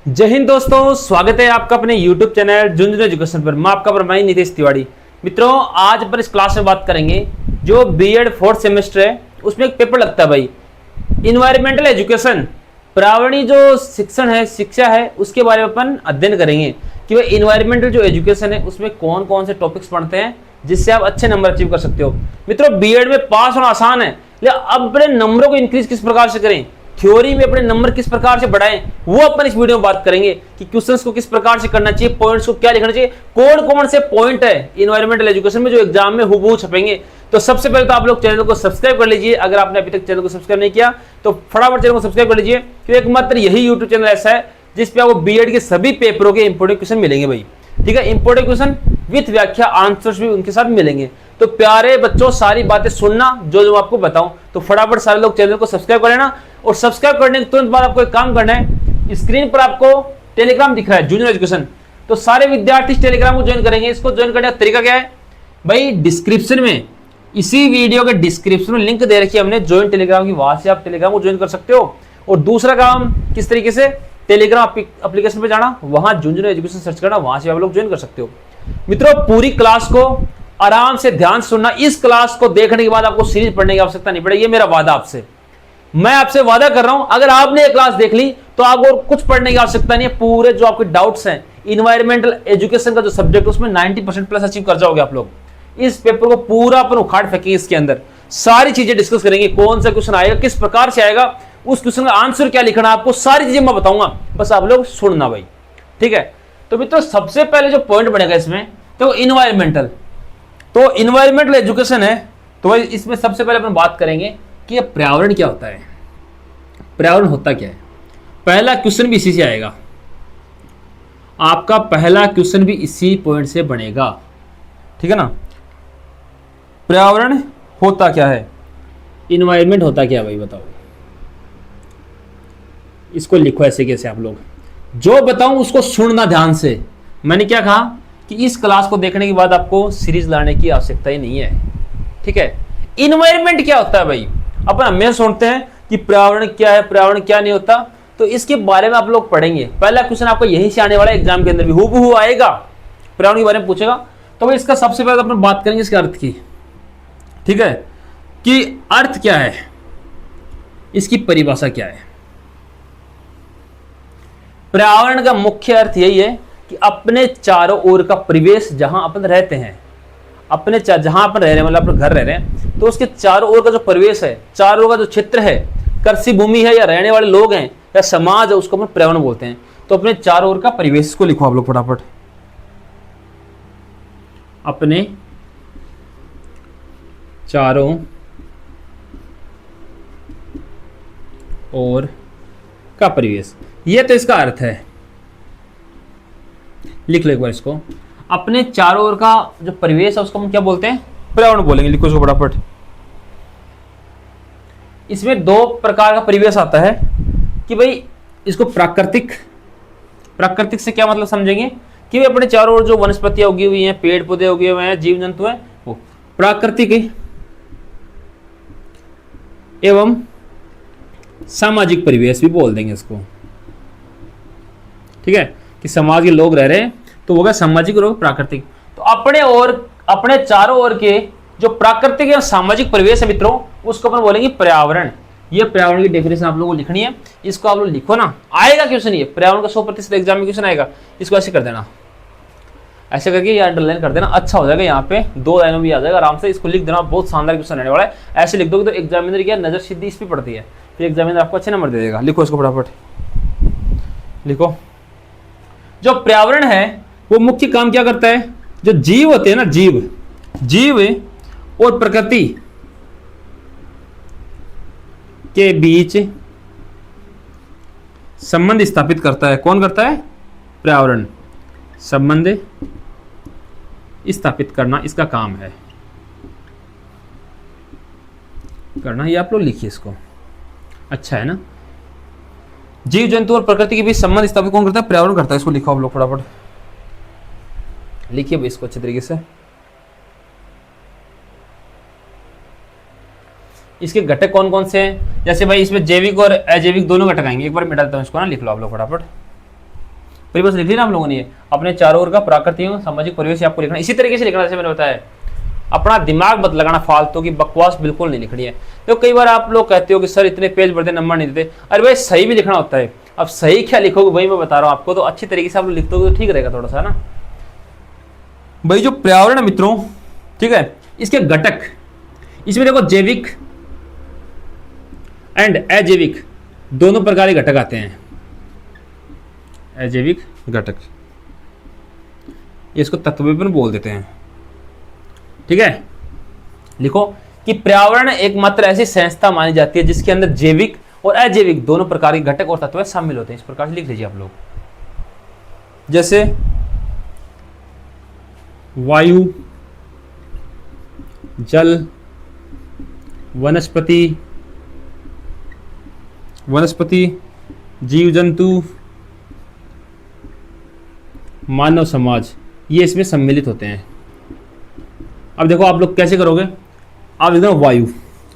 जय हिंद दोस्तों, स्वागत है आपका अपने YouTube चैनल झुंझुनू एजुकेशन पर। मैं आपका प्रमाणी नीतीश तिवारी। मित्रों, आज अपन इस क्लास में बात करेंगे जो बीएड फोर्थ सेमेस्टर है उसमें एक पेपर लगता है भाई, इन्वायरमेंटल एजुकेशन, पर्यावरणीय जो शिक्षा है उसके बारे में अपन अध्ययन करेंगे कि भाई इन्वायरमेंटल जो एजुकेशन है उसमें कौन कौन से टॉपिक्स पढ़ते हैं जिससे आप अच्छे नंबर अचीव कर सकते हो। मित्रों, बीएड में पास होना आसान है, लेकिन अब अपने नंबरों को इंक्रीज किस प्रकार से करें, थ्योरी में अपने नंबर किस प्रकार से बढ़ाएं, वो अपन इस वीडियो में बात करेंगे कि क्वेश्चंस को किस प्रकार से करना चाहिए, पॉइंट्स को क्या लिखना चाहिए, कौन कौन से पॉइंट है इन्वायरमेंटल एजुकेशन में जो एग्जाम में हुबहू छपेंगे। तो सबसे पहले तो आप लोग चैनल को सब्सक्राइब कर लीजिए। अगर आपने अभी तक चैनल को सब्सक्राइब नहीं किया तो फटाफट चैनल को सब्सक्राइब कर लीजिए, क्योंकि एकमात्र यही यूट्यूब चैनल ऐसा है जिसपे आपको बीएड के सभी पेपरों के इंपोर्टेंट क्वेश्चन मिलेंगे भाई। ठीक है, इंपोर्टेंट क्वेश्चन विथ व्याख्या, आंसर्स भी उनके साथ मिलेंगे। तो प्यारे बच्चों, सारी बातें सुनना जो जो आपको बताऊं, तो फटाफट सारे लोग चैनल को सब्सक्राइब कर लेना। और सब्सक्राइब करने के तुरंत बाद आपको एक काम करना है, स्क्रीन पर आपको टेलीग्राम दिख रहा है झुंझुनू एजुकेशन, तो सारे विद्यार्थी टेलीग्राम को ज्वाइन करेंगे। इसको ज्वाइन करने का तरीका क्या है भाई, डिस्क्रिप्शन में, इसी वीडियो के डिस्क्रिप्शन में लिंक दे रखी है हमने ज्वाइन टेलीग्राम की, वहां से आप टेलीग्राम को ज्वाइन कर सकते हो। और दूसरा काम किस तरीके से, टेलीग्राम एप्लीकेशन पे जाना, वहां झुंझुनू एजुकेशन सर्च करना, वहां से आप लोग ज्वाइन कर सकते हो। मित्रों, पूरी क्लास को आराम से ध्यान सुनना। इस क्लास को देखने के बाद आपको सीरीज पढ़ने की आवश्यकता नहीं पड़ेगी, ये मेरा वादा आपसे। मैं आपसे वादा कर रहा हूं, अगर आपने ये क्लास देख ली तो आपको और कुछ पढ़ने की आवश्यकता नहीं है। पूरे जो आपके डाउट्स हैं इन्वायरमेंटल एजुकेशन का जो सब्जेक्ट उसमें 90% प्लस अचीव कर जाओगे आप लोग। इस पेपर को पूरा अपन उखाड़ फेंकेंगे, इसके अंदर सारी चीजें डिस्कस करेंगे, कौन सा क्वेश्चन आएगा, किस प्रकार से आएगा, उस क्वेश्चन का आंसर क्या लिखना, आपको सारी चीजें मैं बताऊंगा, बस आप लोग सुनना भाई। ठीक है, तो मित्रों सबसे पहले जो पॉइंट बनेगा इसमें तो इन्वायरमेंटल, तो इन्वायरमेंटल एजुकेशन है, तो भाई इसमें सबसे पहले अपन बात करेंगे कि ये पर्यावरण क्या होता है, पर्यावरण होता क्या है। पहला क्वेश्चन भी इसी से आएगा, आपका पहला क्वेश्चन भी इसी पॉइंट से बनेगा। ठीक है ना, पर्यावरण होता क्या है, इन्वायरमेंट होता क्या है भाई, बताओ। इसको लिखो ऐसे कैसे, आप लोग जो बताऊं उसको सुनना ध्यान से। मैंने क्या कहा कि इस क्लास को देखने के बाद आपको सीरीज लाने की आवश्यकता ही नहीं है। ठीक है, इन्वायरमेंट क्या होता है भाई, अपन हमेशा सुनते हैं कि पर्यावरण क्या है, पर्यावरण क्या नहीं होता, तो इसके बारे में आप लोग पढ़ेंगे। पहला क्वेश्चन आपको यहीं से आने वाला है, एग्जाम के अंदर भी हूबहू आएगा, पर्यावरण के बारे में पूछेगा। तो भाई इसका सबसे पहले अपन बात करेंगे इसके अर्थ की। ठीक है, कि अर्थ क्या है, इसकी परिभाषा क्या है। पर्यावरण का मुख्य अर्थ यही है कि अपने चारों ओर का परिवेश, जहां अपन रहते हैं, अपने जहां अपन रह रहे हैं, मतलब अपने घर रह रहे हैं, तो उसके चारों ओर का जो परिवेश है, चारों ओर का जो क्षेत्र है, कृषि भूमि है या रहने वाले लोग हैं या समाज है, उसको अपन पर्यावरण बोलते हैं। तो अपने चारों ओर का परिवेश को लिखो आप लोग फटाफट, अपने चारों ओर का परिवेश, ये तो इसका अर्थ है। लिख लो एक बार इसको, अपने चारों ओर का जो परिवेश है उसको हम क्या बोलते हैं, पर्यावरण बोलेंगे। लिखो इसको फटाफट। इसमें दो प्रकार का परिवेश आता है कि भाई इसको प्राकृतिक, प्राकृतिक से क्या मतलब समझेंगे कि भाई अपने चारों ओर जो वनस्पतियां उगी हुई हैं, पेड़ पौधे उगे हुए हैं, जीव जंतु हैं, वो प्राकृतिक एवं सामाजिक परिवेश भी बोल देंगे इसको। ठीक है, कि समाज के लोग रह रहे हैं तो वो क्या, सामाजिक और प्राकृतिक। तो अपने चारों ओर के जो प्राकृतिक या सामाजिक परिवेश है मित्रों, उसको अपन बोलेंगे पर्यावरण। ये पर्यावरण की डेफिनेशन आप लोगों को लिखनी है, इसको आप लोग लिखो ना, आएगा क्वेश्चन, ये पर्यावरण का 100% एग्जाम में क्वेश्चन आएगा। इसको ऐसे कर देना, ऐसे करके ये अंडरलाइन कर देना, अच्छा हो जाएगा, यहाँ पे 2 लाइनों में आ जाएगा आराम से। इसको लिख देना, बहुत शानदार क्वेश्चन रहने वाला है। ऐसे लिख दोगे तो एग्जामिनर की नजर सीधी इस पर पड़ती है, फिर एग्जामिनर आपको अच्छे नंबर दे देगा। लिखो इसको फटाफट, लिखो। जो पर्यावरण है वो मुख्य काम क्या करता है, जो जीव होते हैं ना, जीव और प्रकृति के बीच संबंध स्थापित करता है। कौन करता है, पर्यावरण, संबंध स्थापित करना इसका काम है, करना। ये आप लोग लिखिए इसको, अच्छा है ना। जीव जंतु और प्रकृति के बीच संबंध स्थापित कौन करता है, पर्यावरण करता है। इसको लिखो आप लोग फटाफट, लिखिए इसको अच्छे तरीके से। इसके घटक कौन कौन से हैं, जैसे भाई इसमें जैविक और अजैविक दोनों घटक आएंगे। एक बार मिटा देता हूं इसको ना, लिख लो आप लोग फटाफट। परिवेश लिख लिया ना हम लोगों ने, अपने चारों ओर का प्राकृतिक सामाजिक परिवेश आपको लिखना, इसी तरीके से लिखना जैसे मैंने बताया। अपना दिमाग मत लगाना, फालतू की बकवास बिल्कुल नहीं लिखनी है। तो कई बार आप लोग कहते हो कि सर इतने पेज बढ़ते नंबर नहीं देते, अरे भाई सही भी लिखना होता है। अब सही क्या लिखोगे वही मैं बता रहा हूँ आपको, तो अच्छी तरीके से आप लोग लिख दोगे तो ठीक रहेगा थोड़ा सा ना। भाई जो पर्यावरण है मित्रों, ठीक है, इसके घटक, इसमें देखो जैविक एंड अजैविक दोनों प्रकार के घटक आते हैं। अजैविक घटक, इसको तत्व बोल देते हैं, ठीक है। लिखो कि पर्यावरण एकमात्र ऐसी संस्था मानी जाती है जिसके अंदर जैविक और अजैविक दोनों प्रकार के घटक और तत्व शामिल होते हैं। इस प्रकार से लिख लीजिए आप लोग, जैसे वायु, जल, वनस्पति, जीव जंतु, मानव समाज, ये इसमें सम्मिलित होते हैं। अब देखो आप लोग कैसे करोगे, आप लिख देना वायु,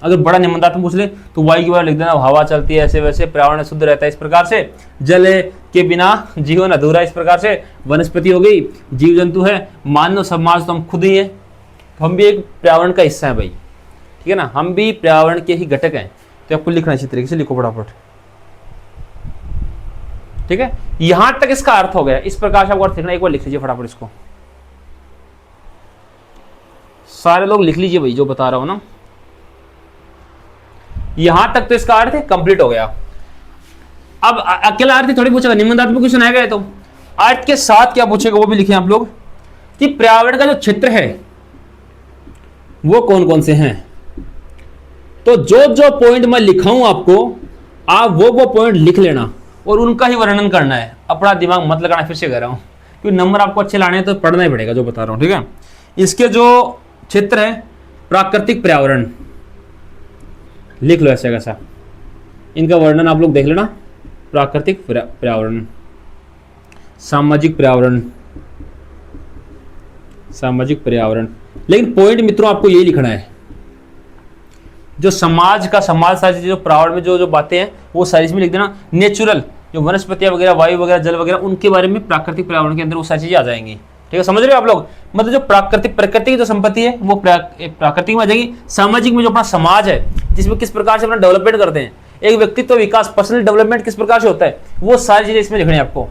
अगर बड़ा निबंधात्मक पूछ ले तो वायु के बारे में लिख देना हवा चलती है ऐसे वैसे, पर्यावरण शुद्ध रहता है इस प्रकार से, जल के बिना जीवन अधूरा इस प्रकार से, वनस्पति हो गई, जीव जंतु है, मानव समाज तो हम खुद ही हैं, तो हम भी एक पर्यावरण का हिस्सा है भाई, ठीक है ना, हम भी पर्यावरण के ही घटक हैं। तो आपको लिखना इसी तरीके से लिखो फटाफट, ठीक है। यहां तक इसका अर्थ हो गया, इस प्रकार से आपको अर्थ लिखना, एक बार लिख लीजिए फटाफट इसको, सारे लोग लिख लीजिए भाई जो बता रहा हूं ना। यहां तक तो इसका अर्थ कंप्लीट हो गया। अब अकेला अर्थ थोड़ी पूछेगा, निबंधात्मक क्वेश्चन आएगा तो अर्थ के साथ क्या पूछेगा वो भी लिखे आप लोग, कि पर्यावरण का जो क्षेत्र है वो कौन कौन से हैं। तो जो जो पॉइंट मैं लिखाऊं आपको, आप वो पॉइंट लिख लेना और उनका ही वर्णन करना है, अपना दिमाग मत लगाना। फिर से कह रहा हूं क्योंकि नंबर आपको अच्छे लाने हैं तो पढ़ना ही पड़ेगा जो बता रहा हूं, ठीक है। इसके जो क्षेत्र है प्राकृतिक पर्यावरण, लिख लो ऐसा कैसा, इनका वर्णन आप लोग देख लेना। प्राकृतिक पर्यावरण, सामाजिक पर्यावरण, लेकिन पॉइंट मित्रों आपको यही लिखना है, जो समाज सारी जो पर्यावरण में जो बातें हैं वो सारी इसमें लिख देना। नेचुरल जो वनस्पतियां वगैरह, वायु वगैरह, जल वगैरह, उनके बारे में प्राकृतिक पर्यावरण के अंदर वो सारी चीजें आ जाएंगी, ठीक है। समझ रहे हो आप लोग, मतलब जो प्रकृति की जो संपत्ति है वो प्राकृतिक में आ जाएगी। सामाजिक में जो अपना समाज है जिसमें किस प्रकार से अपना डेवलपमेंट करते हैं, एक व्यक्तित्व विकास, पर्सनल डेवलपमेंट किस प्रकार से होता है, वो सारी चीजें इसमें लिखनी है आपको,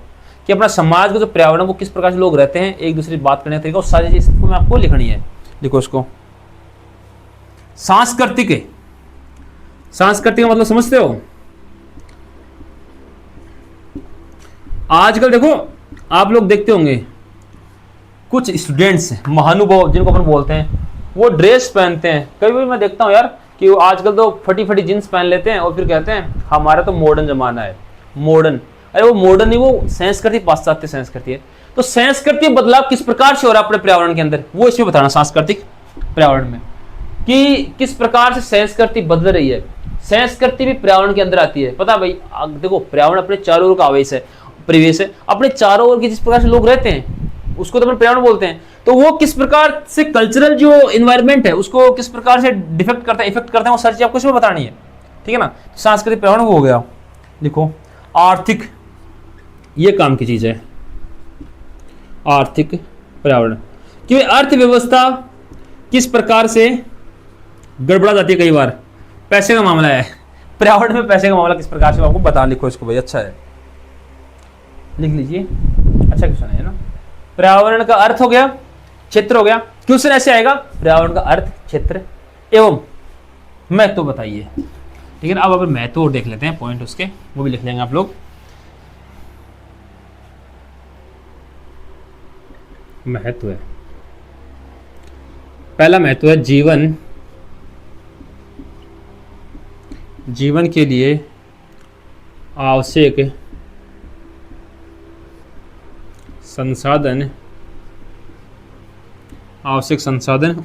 कि अपना समाज को जो पर्यावरण को किस प्रकार से लोग रहते हैं, एक दूसरे की बात करने का तरीका, वो सारी चीजें में आपको लिखनी है। लिखो इसको। सांस्कृतिक का मतलब समझते हो, आजकल देखो आप लोग देखते होंगे कुछ स्टूडेंट्स महानुभव जिनको अपन बोलते हैं, वो ड्रेस पहनते हैं, कभी भी मैं देखता हूँ यार कि वो आजकल तो फटी फटी जींस पहन लेते हैं और फिर कहते हैं हमारा तो मॉडर्न जमाना है। मॉडर्न, अरे वो मॉडर्न नहीं, वो संस्कृति, पाश्चात्य संस्कृति है। तो संस्कृति बदलाव किस प्रकार से हो रहा है अपने पर्यावरण के अंदर, वो इसमें बताना, सांस्कृतिक पर्यावरण में, कि किस प्रकार से संस्कृति बदल रही है। संस्कृति भी पर्यावरण के अंदर आती है, पता भाई। देखो पर्यावरण अपने चारों ओर का आवेश है, परिवेश है, अपने चारों ओर की जिस प्रकार से लोग रहते हैं उसको तो अपन पर्यावरण बोलते हैं। तो वो किस प्रकार से कल्चरल जो इन्वायरमेंट है उसको किस प्रकार से इफेक्ट करता है वो सारी चीज आपको इसमें बतानी है, ठीक है ना। सांस्कृतिक पर्यावरण हो गया। लिखो आर्थिक, ये काम की चीज है, आर्थिक पर्यावरण, कि अर्थव्यवस्था किस प्रकार से गड़बड़ा जाती है। कई बार पैसे का मामला है, पर्यावरण में पैसे का मामला किस प्रकार से आपको बता, लिखो इसको भाई, अच्छा है, लिख लीजिए, अच्छा क्वेश्चन है ना। पर्यावरण का अर्थ हो गया, क्षेत्र हो गया। क्वेश्चन ऐसे आएगा, पर्यावरण का अर्थ, क्षेत्र एवं महत्व बताइए, ठीक है ना। अब अपन महत्व देख लेते हैं, पॉइंट उसके वो भी लिख लेंगे आप लोग। महत्व है, पहला महत्व है जीवन के लिए आवश्यक संसाधन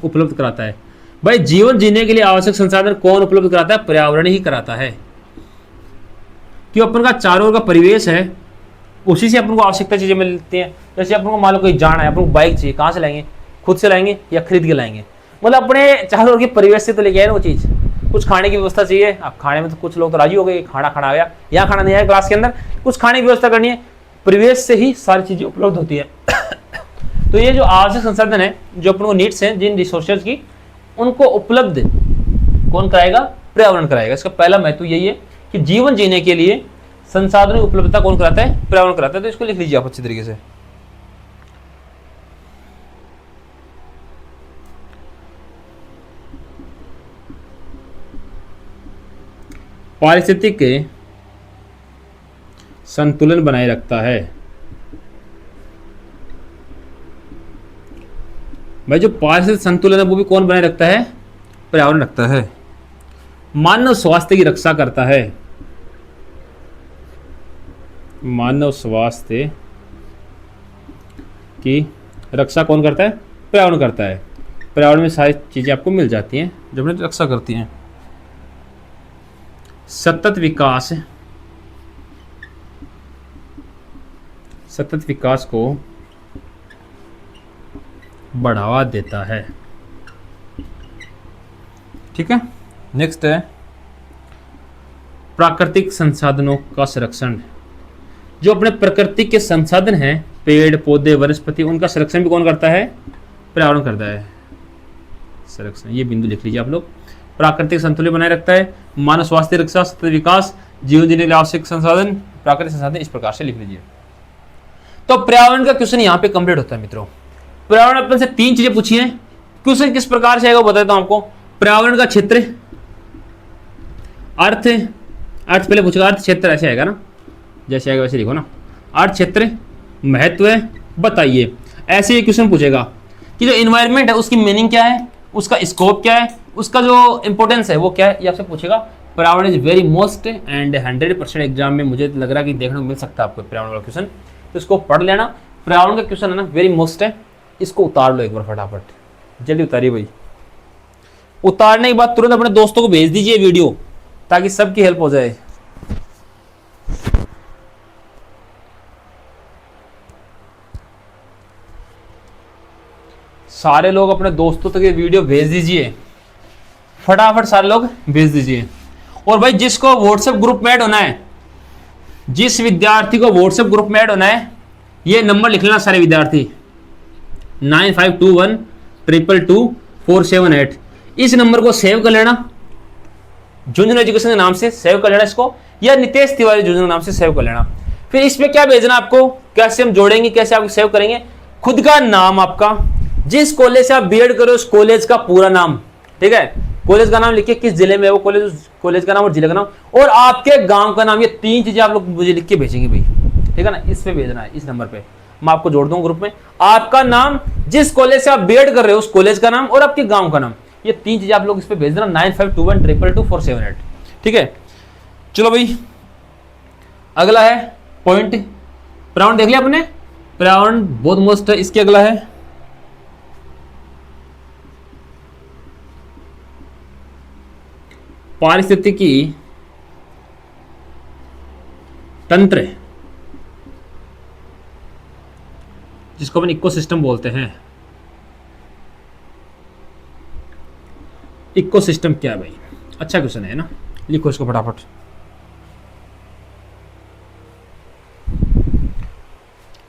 उपलब्ध कराता है। भाई जीवन जीने के लिए आवश्यक संसाधन कौन उपलब्ध कराता है? पर्यावरण ही कराता है। क्यों? अपन का चारों ओर का परिवेश है, उसी से अपन को आवश्यकता चीजें मिलती हैं। जैसे अपन को मान लो कहीं जाना है, अपन को बाइक चाहिए, कहाँ से लाएंगे? खुद से लाएंगे या खरीद के लाएंगे? मतलब अपने चारों ओर के परिवेश से तो लेके आए ना वो चीज़। कुछ खाने की व्यवस्था चाहिए, अब खाने में तो कुछ लोग तो राजी हो गए, खाना खाना आ गया, यहाँ खाना नहीं आया क्लास के अंदर, कुछ खाने की व्यवस्था करनी है, परिवेश से ही सारी चीजें उपलब्ध होती है। तो ये जो आवश्यक संसाधन है, जो अपन को नीड्स हैं जिन रिसोर्सेज की, उनको उपलब्ध कौन कराएगा? पर्यावरण कराएगा। इसका पहला महत्व यही है कि जीवन जीने के लिए संसाधनों की उपलब्धता कौन कराता है? पर्यावरण कराता है। तो इसको लिख लीजिए आप अच्छी तरीके से। पारिस्थितिक संतुलन बनाए रखता है। भाई जो पारिस्थितिक संतुलन है वो भी कौन बनाए रखता है? पर्यावरण रखता है। मानव स्वास्थ्य की रक्षा करता है। मानव स्वास्थ्य की रक्षा कौन करता है? पर्यावरण करता है। पर्यावरण में सारी चीजें आपको मिल जाती हैं जो अपनी रक्षा करती हैं। सतत विकास को बढ़ावा देता है। ठीक है। नेक्स्ट है प्राकृतिक संसाधनों का संरक्षण। जो अपने प्रकृति के संसाधन हैं, पेड़ पौधे वनस्पति, उनका संरक्षण भी कौन करता है? पर्यावरण करता है। संरक्षण, ये बिंदु लिख लीजिए आप लोग। प्राकृतिक संतुलन बनाए रखता है, मानव स्वास्थ्य रक्षा, सतत विकास, जीवन जीने के लिए आवश्यक संसाधन, प्राकृतिक संसाधन, इस प्रकार से लिख लीजिए। तो पर्यावरण का क्वेश्चन यहाँ पे कंप्लीट होता है मित्रों। पर्यावरण अपन से 3 चीजें पूछी हैं। क्वेश्चन किस प्रकार से आएगा वो बताता हूं आपको। पर्यावरण का क्षेत्र, अर्थ पहले पूछेगा, अर्थ क्षेत्र ऐसे आएगा ना, जैसे आएगा वैसे लिखो ना। अर्थ क्षेत्र, महत्व बताइए, ऐसे ये क्वेश्चन पूछेगा कि जो इन्वायरमेंट है उसकी मीनिंग क्या है, उसका स्कोप क्या है, उसका जो इंपॉर्टेंस है वो क्या है, ये आपसे पूछेगा। पर्यावरण is very most and 100% exam में मुझे लग रहा है कि देखने को मिल सकता है आपको पर्यावरण वाला क्वेश्चन। तो इसको पढ़ लेना। पर्यावरण का क्वेश्चन है ना, वेरी मोस्ट है। इसको उतार लो एक बार फटाफट, जल्दी उतारिए भाई। उतारने के बाद तुरंत अपने दोस्तों को भेज दीजिए वीडियो, ताकि सबकी हेल्प हो जाए। सारे लोग अपने दोस्तों तक ये वीडियो भेज दीजिए, फटाफट सारे लोग भेज दीजिए। और भाई जिसको व्हाट्सएप ग्रुप में ऐड होना है, जिस विद्यार्थी को व्हाट्सएप ग्रुप में ऐड होना है, ये नंबर लिख लेना सारे विद्यार्थी, 9521222478। इस नंबर को सेव कर लेना, झुंझुनू एजुकेशन के नाम से सेव कर लेना इसको, या नितेश तिवारी झुंझुनू के नाम से सेव कर लेना। फिर इसमें क्या भेजना आपको, कैसे हम जोड़ेंगे, कैसे आप सेव करेंगे, खुद का नाम, आपका जिस कॉलेज से आप बीएड करो उस कॉलेज का पूरा नाम, ठीक है, कॉलेज का नाम लिखिए, किस जिले में है वो कॉलेज, कॉलेज का नाम और जिले का नाम, और आपके गांव का नाम। ये 3 चीजें आप लोग मुझे लिख के भेजेंगे भाई, ठीक है ना। इस पे भेजना है, इस नंबर पे मैं आपको जोड़ दूंगा ग्रुप में। आपका नाम, जिस कॉलेज से आप बीएड कर रहे हो उस कॉलेज का नाम, और आपके गांव का नाम, ये 3 चीजें आप लोग इस पे भेज देना, 9521222478। ठीक है, चलो भाई अगला है पॉइंट। पर्यावरण देख लिया आपने, पर्यावरण बहुत मस्त है। इसके अगला है पारिस्थितिकी तंत्र, जिसको अपन इकोसिस्टम बोलते हैं। इकोसिस्टम क्या है भाई? अच्छा क्वेश्चन है ना, लिखो इसको फटाफट।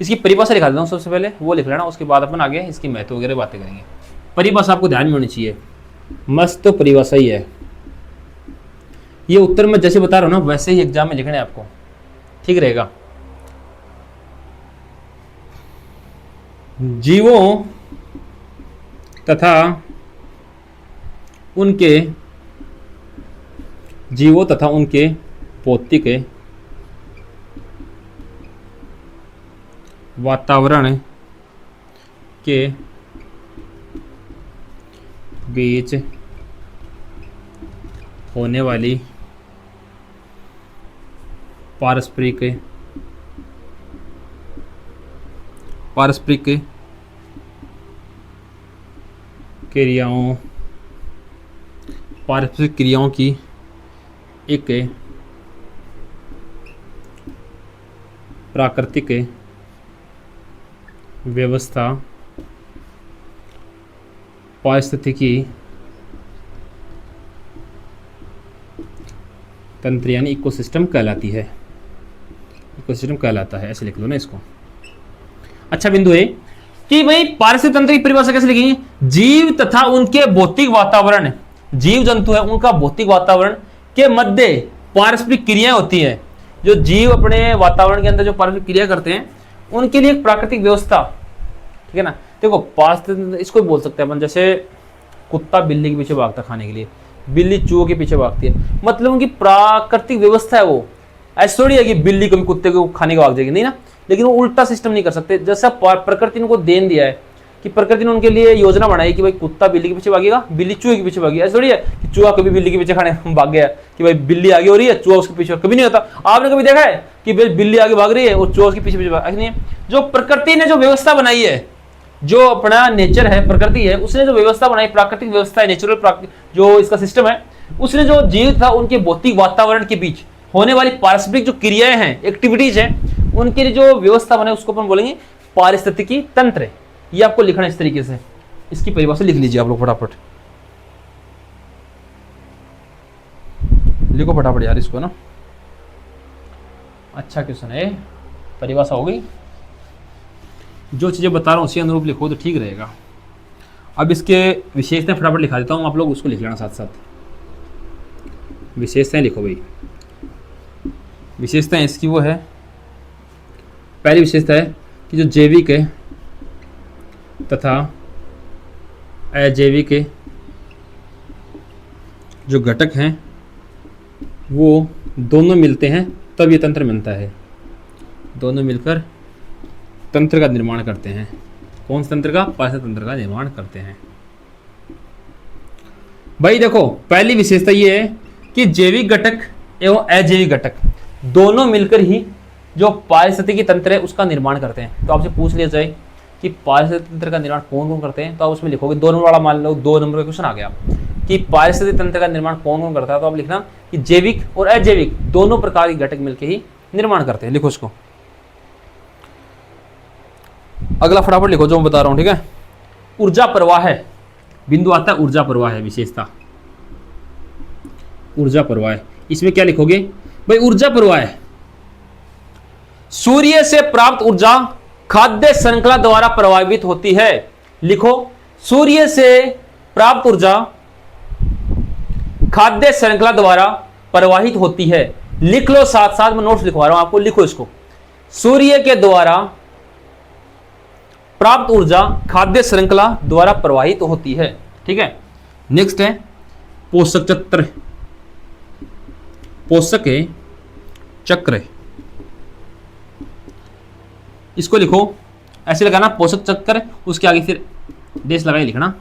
इसकी परिभाषा लिखा देता हूं सबसे पहले, वो लिख लेना, उसके बाद अपन आगे इसकी महत्व वगैरह बातें करेंगे। परिभाषा आपको ध्यान में होनी चाहिए, मस्त तो परिभाषा ही है। ये उत्तर मैं जैसे बता रहा हूं ना वैसे ही एग्जाम में लिखना है आपको, ठीक रहेगा। जीवों तथा उनके भौतिक वातावरण के बीच होने वाली पारस्परिक क्रियाओं की एक प्राकृतिक व्यवस्था पारिस्थितिकी तंत्र यानी इकोसिस्टम कहलाती है। इकोसिस्टम कहलाता है, ऐसे लिख लो ना इसको। अच्छा बिंदु है कि भाई पारिस्थितिक तंत्र की परिभाषा कैसे लिखेंगे? जीव तथा उनके भौतिक वातावरण, जीव जंतु है उनका भौतिक वातावरण के मध्य पारस्परिक क्रियाएं होती है। जो जीव अपने वातावरण के अंदर जो पारस्परिक क्रिया करते हैं उनके लिए एक प्राकृतिक व्यवस्था, ठीक है ना। देखो पारिस्थितिक इसको बोल सकते हैं अपन, जैसे कुत्ता बिल्ली के पीछे भागता खाने के लिए, बिल्ली चूहों के पीछे भागती है, मतलब उनकी प्राकृतिक व्यवस्था है वो। ऐसा थोड़ी है कि बिल्ली कभी कुत्ते को खाने को भाग जाएगी, नहीं ना। लेकिन वो उल्टा सिस्टम नहीं कर सकते, जैसा प्रकृति ने उनको देन दिया है कि प्रकृति ने उनके लिए योजना बनाई कि भाई कुत्ता बिल्ली के पीछे भागेगा, बिल्ली चूहे के पीछे भागेगी। ऐसा थोड़ी है कि चूहा कभी बिल्ली के पीछे खाने भाग गया कि भाई बिल्ली आगे हो रही है चूहा उसके पीछे, कभी नहीं होता। आपने कभी देखा है कि भाई बिल्ली आगे भाग रही है और चूहा उसके पीछे पीछे भाग नहीं है। जो प्रकृति ने जो व्यवस्था बनाई है, जो अपना नेचर है, प्रकृति है, उसने जो व्यवस्था बनाई, प्राकृतिक व्यवस्था है, नेचुरल जो इसका सिस्टम है, उसने जो जीव था उनके भौतिक वातावरण के बीच होने वाली पारस्परिक जो क्रियाएं हैं, एक्टिविटीज हैं, उनके लिए जो व्यवस्था बनाई उसको अपन बोलेंगे पारिस्थितिकी तंत्र। ये आपको लिखना इस तरीके से, इसकी परिभाषा लिख लीजिए आप लोग फटाफट, लिखो फटाफट यार इसको ना। अच्छा क्वेश्चन है, परिभाषा हो गई। जो चीजें बता रहा हूं उसी अनुरूप लिखो तो ठीक रहेगा। अब इसके विशेषताएं फटाफट लिखा देता हूं, आप लोग उसको लिख लेना साथ साथ। विशेषताएं लिखो भाई। विशेषताएं इसकी वो है, पहली विशेषता है कि जो जैविक है तथा अजैविक है जो घटक हैं वो दोनों मिलते हैं तब ये तंत्र बनता है। दोनों मिलकर तंत्र का निर्माण करते हैं। कौन सा तंत्र का? पारिस्थितिक तंत्र का निर्माण करते हैं। भाई देखो पहली विशेषता ये है कि जैविक घटक एवं अजैविक घटक दोनों मिलकर ही जो पारिस्थितिकी तंत्र है उसका निर्माण करते हैं। तो आपसे पूछ लिया जाए कि पारिस्थितिक तंत्र का निर्माण कौन कौन करते हैं, तो आप उसमें लिखोगे 2 नंबर वाला, मान लो 2 नंबर का क्वेश्चन आ गया कि पारिस्थितिक तंत्र का निर्माण कौन कौन करता है, तो आप लिखना कि जैविक और अजैविक दोनों प्रकार के घटक मिलकर ही निर्माण करते हैं। लिखो उसको। अगला फटाफट लिखो जो मैं बता रहा हूं, ठीक है। ऊर्जा प्रवाह है, बिंदु आता है ऊर्जा प्रवाह है विशेषता। ऊर्जा प्रवाह, इसमें क्या लिखोगे भाई? ऊर्जा प्रवाह है सूर्य से प्राप्त ऊर्जा खाद्य श्रृंखला द्वारा प्रभावित होती है। लिखो, सूर्य से प्राप्त ऊर्जा खाद्य श्रृंखला द्वारा प्रवाहित होती है। लिख लो, साथ साथ में नोट्स लिखवा रहा हूं आपको, लिखो इसको। सूर्य के द्वारा प्राप्त ऊर्जा खाद्य श्रृंखला द्वारा प्रवाहित होती है, ठीक है। नेक्स्ट है पोषक चक्र। पोषक है चक्र, इसको लिखो ऐसे लगाना, पोषक चक्र, उसके आगे फिर देश लगाए लिखना।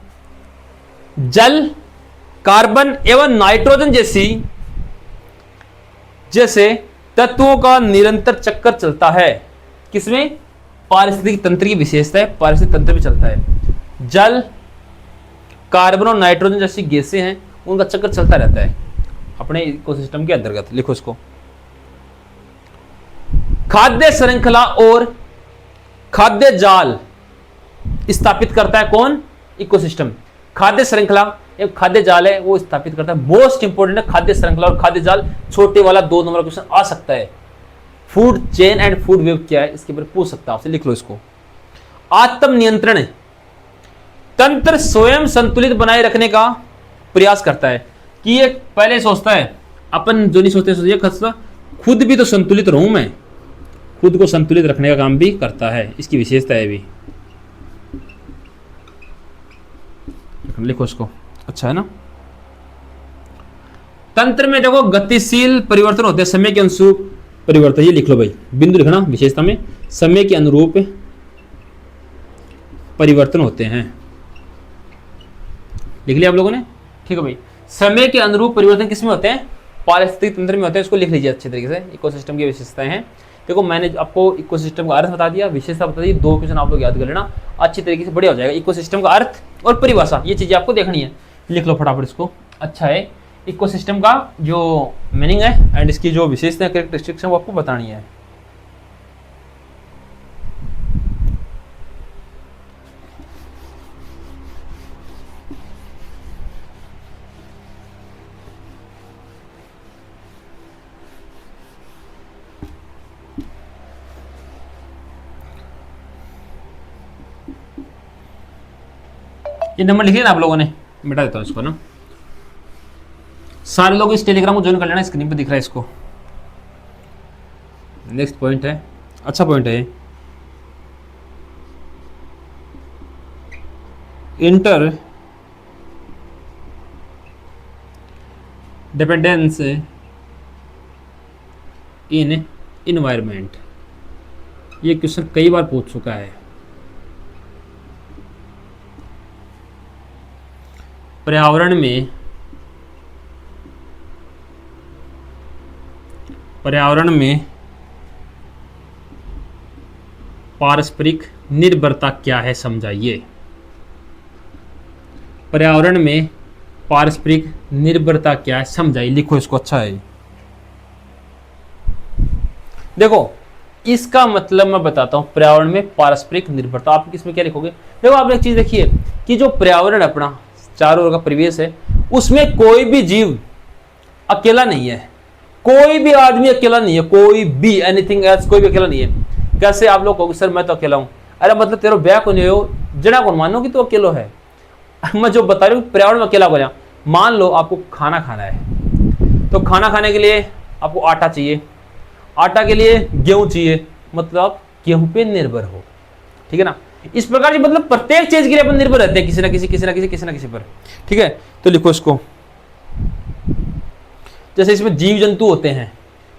जल, कार्बन एवं नाइट्रोजन जैसे तत्वों का निरंतर चक्कर चलता है। किसमें? पारिस्थितिक तंत्र की विशेषता है, पारिस्थितिक तंत्र में चलता है। जल, कार्बन और नाइट्रोजन जैसी गैसें हैं, उनका चक्कर चलता रहता है अपने इकोसिस्टम के अंतर्गत। लिखो इसको। खाद्य श्रृंखला और खाद्य जाल स्थापित करता है कौन? इकोसिस्टम। खाद्य श्रृंखला एक खाद्य जाल है वो स्थापित करता है। मोस्ट इंपोर्टेंट है खाद्य श्रृंखला और खाद्य जाल। छोटे वाला 2 नंबर क्वेश्चन आ सकता है। Food chain and food web क्या है इसके ऊपर पूछ सकता है आपसे, लिख लो इसको। आत्म नियंत्रण तंत्र स्वयं संतुलित बनाए रखने का प्रयास करता है कि ये पहले सोचता है, अपन जो नहीं सोचते खुद भी तो संतुलित रहूं मैं, खुद को संतुलित रखने का काम भी करता है। इसकी विशेषता है भी, लिखो इसको। अच्छा है ना। तंत्र में देखो गतिशील परिवर्तन होते हैं, समय के अनुरूप परिवर्तन। ये लिख लो भाई, बिंदु लिखना विशेषता में, समय के अनुरूप परिवर्तन होते हैं। लिख लिया आप लोगों ने? ठीक है भाई। समय के अनुरूप परिवर्तन किसमें होते हैं? पारिस्थितिक तंत्र में होते हैं। इसको लिख लीजिए अच्छे तरीके से। इकोसिस्टम की विशेषताएं हैं। देखो मैंने आपको इकोसिस्टम का अर्थ बता दिया, विशेषता बता दी। 2 क्वेश्चन आप लोग याद कर लेना, अच्छी तरीके से बढ़िया हो जाएगा। इकोसिस्टम का अर्थ और परिभाषा, ये चीजें आपको देखनी है। लिख लो फटाफट इसको। अच्छा है, इकोसिस्टम का जो मीनिंग है एंड इसकी जो विशेषता कैरेक्टरिस्टिक्स है वो आपको बतानी है। ये नंबर लिखे ना आप लोगों ने, मिटा देता हूँ इसको ना। सारे लोग इस टेलीग्राम को ज्वाइन कर लेना, स्क्रीन पे दिख रहा है इसको। नेक्स्ट पॉइंट है, अच्छा पॉइंट है, इंटर डिपेंडेंस इन इन्वायरमेंट। ये क्वेश्चन कई बार पूछ चुका है। पर्यावरण में पारस्परिक निर्भरता क्या है, समझाइए। पर्यावरण में पारस्परिक निर्भरता क्या है, समझाइए। लिखो इसको, अच्छा है। देखो इसका मतलब मैं बताता हूं, पर्यावरण में पारस्परिक निर्भरता। आप इसमें क्या लिखोगे? देखो आपने एक चीज देखिए कि जो पर्यावरण अपना चारों ओर का परिवेश है, उसमें कोई भी जीव अकेला नहीं है, कोई भी आदमी अकेला नहीं है, कोई भी एनीथिंग एल्स, कोई भी अकेला नहीं है। कैसे आप लोग कहोगे सर मैं तो अकेला हूं? अरे मतलब तेरो ब्याह को नहीं हो, जड़ा को मानो कि तो अकेलो है। मैं जो बता रही हूँ पर्यावरण में अकेला हो गया। मान लो आपको खाना खाना है, तो खाना खाने के लिए आपको आटा चाहिए, आटा के लिए गेहूं चाहिए, मतलब आप गेहूं पे निर्भर हो, ठीक है ना। इस प्रकार की मतलब प्रत्येक चीज के लिए अपन निर्भर रहते हैं किसी ना किसी पर, ठीक है। तो लिखो इसको, जैसे इसमें जीव जंतु होते हैं,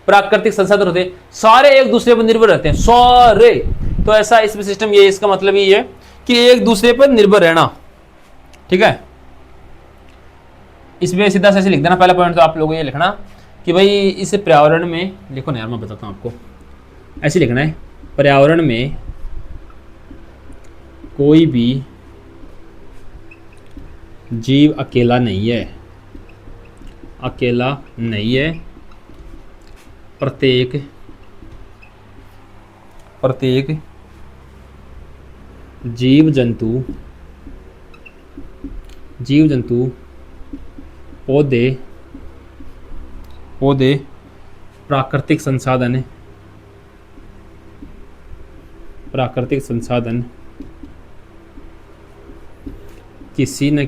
प्राकृतिक संसाधन होते हैं, सारे एक दूसरे पर निर्भर रहते हैं, सारे। तो ऐसा इसमें सिस्टम ये, इसका मतलब ये है कि एक दूसरे पर निर्भर रहना, ठीक है। इसमें सीधा से ऐसे लिख देना। पहला पॉइंट तो आप लोगों को ये लिखना कि भाई इस पर्यावरण में, लिखो ना यार मैं बताता हूँ आपको, ऐसे लिखना है, पर्यावरण में कोई भी जीव अकेला नहीं है, अकेला नहीं है। प्रत्येक जीव जंतु पौधे प्राकृतिक संसाधन किसी न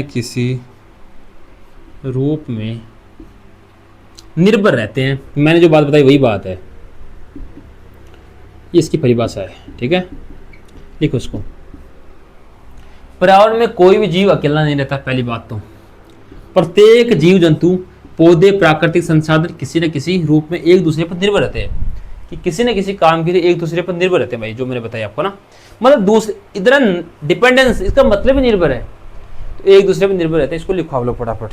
किसी रूप में निर्भर रहते हैं। मैंने जो बात बताई वही बात है, ये इसकी परिभाषा है, ठीक है। लिखो उसको, पर्यावरण में कोई भी जीव अकेला नहीं रहता। पहली बात तो प्रत्येक जीव जंतु पौधे प्राकृतिक संसाधन किसी न किसी रूप में एक दूसरे पर निर्भर रहते हैं, कि किसी न किसी काम के लिए एक दूसरे पर निर्भर रहते हैं। भाई जो मैंने बताया आपको ना, मतलब दूसरे इधर डिपेंडेंस, इसका मतलब ही निर्भर है, तो एक दूसरे पर निर्भर रहते हैं। इसको लिखो आप लोग फटाफट,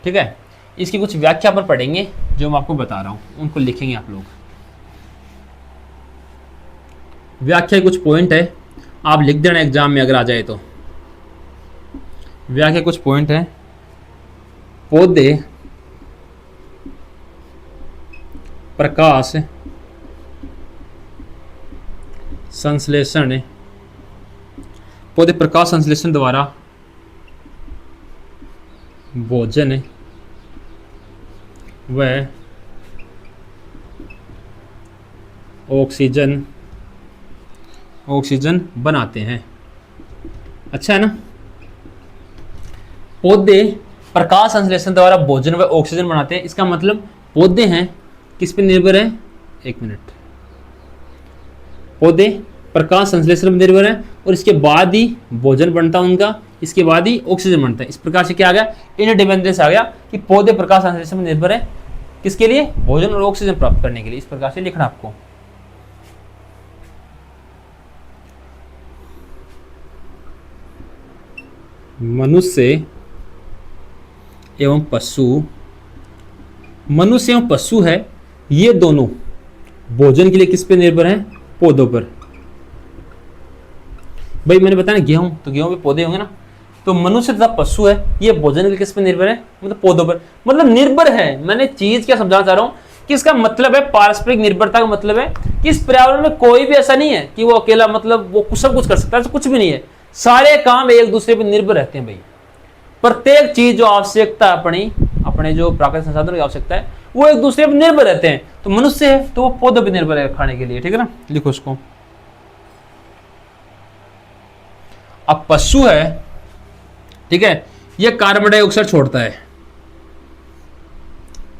ठीक है। इसकी कुछ व्याख्या पर पढ़ेंगे जो मैं आपको बता रहा हूं, उनको लिखेंगे आप लोग। व्याख्या कुछ पॉइंट है, आप लिख देना एग्जाम में अगर आ जाए तो। व्याख्या कुछ पॉइंट है, पौधे प्रकाश संश्लेषण द्वारा भोजन व ऑक्सीजन बनाते हैं। अच्छा है ना। पौधे प्रकाश संश्लेषण द्वारा भोजन व ऑक्सीजन बनाते हैं, इसका मतलब पौधे हैं किस पे निर्भर है? एक मिनट, पौधे प्रकाश संश्लेषण पर निर्भर है और इसके बाद ही भोजन बनता है उनका, इसके बाद ही ऑक्सीजन बनता है। इस प्रकार से क्या आ गया? इंटरडिपेंडेंस आ गया कि पौधे प्रकाश संश्लेषण पर निर्भर है, किसके लिए? भोजन और ऑक्सीजन प्राप्त करने के लिए। इस प्रकार से लिखना आपको। मनुष्य एवं पशु है, ये दोनों भोजन के लिए किस पे निर्भर हैं? पौधों पर। भाई मैंने बताया ना गेहूं, तो गेहूं पे पौधे होंगे ना, तो मनुष्य तथा पशु है, ये भोजन के लिए किस पे निर्भर है? मतलब पौधों पर। मतलब निर्भर है, मैंने चीज क्या समझाना चाह रहा हूं कि इसका मतलब है पारस्परिक निर्भरता का मतलब है कि इस पर्यावरण में कोई भी ऐसा नहीं है कि वो अकेला मतलब वो सब कुछ कर सकता है, तो कुछ भी नहीं है। सारे काम एक दूसरे पर निर्भर रहते हैं भाई। प्रत्येक चीज जो आवश्यकता अपने जो प्राकृतिक संसाधनों की आवश्यकता है वो एक दूसरे पर निर्भर रहते हैं। तो मनुष्य है तो वो पौधों पर निर्भर है खाने के लिए, ठीक है ना, लिखो उसको। अब पशु है, ठीक है, ये कार्बन डाइऑक्साइड छोड़ता है,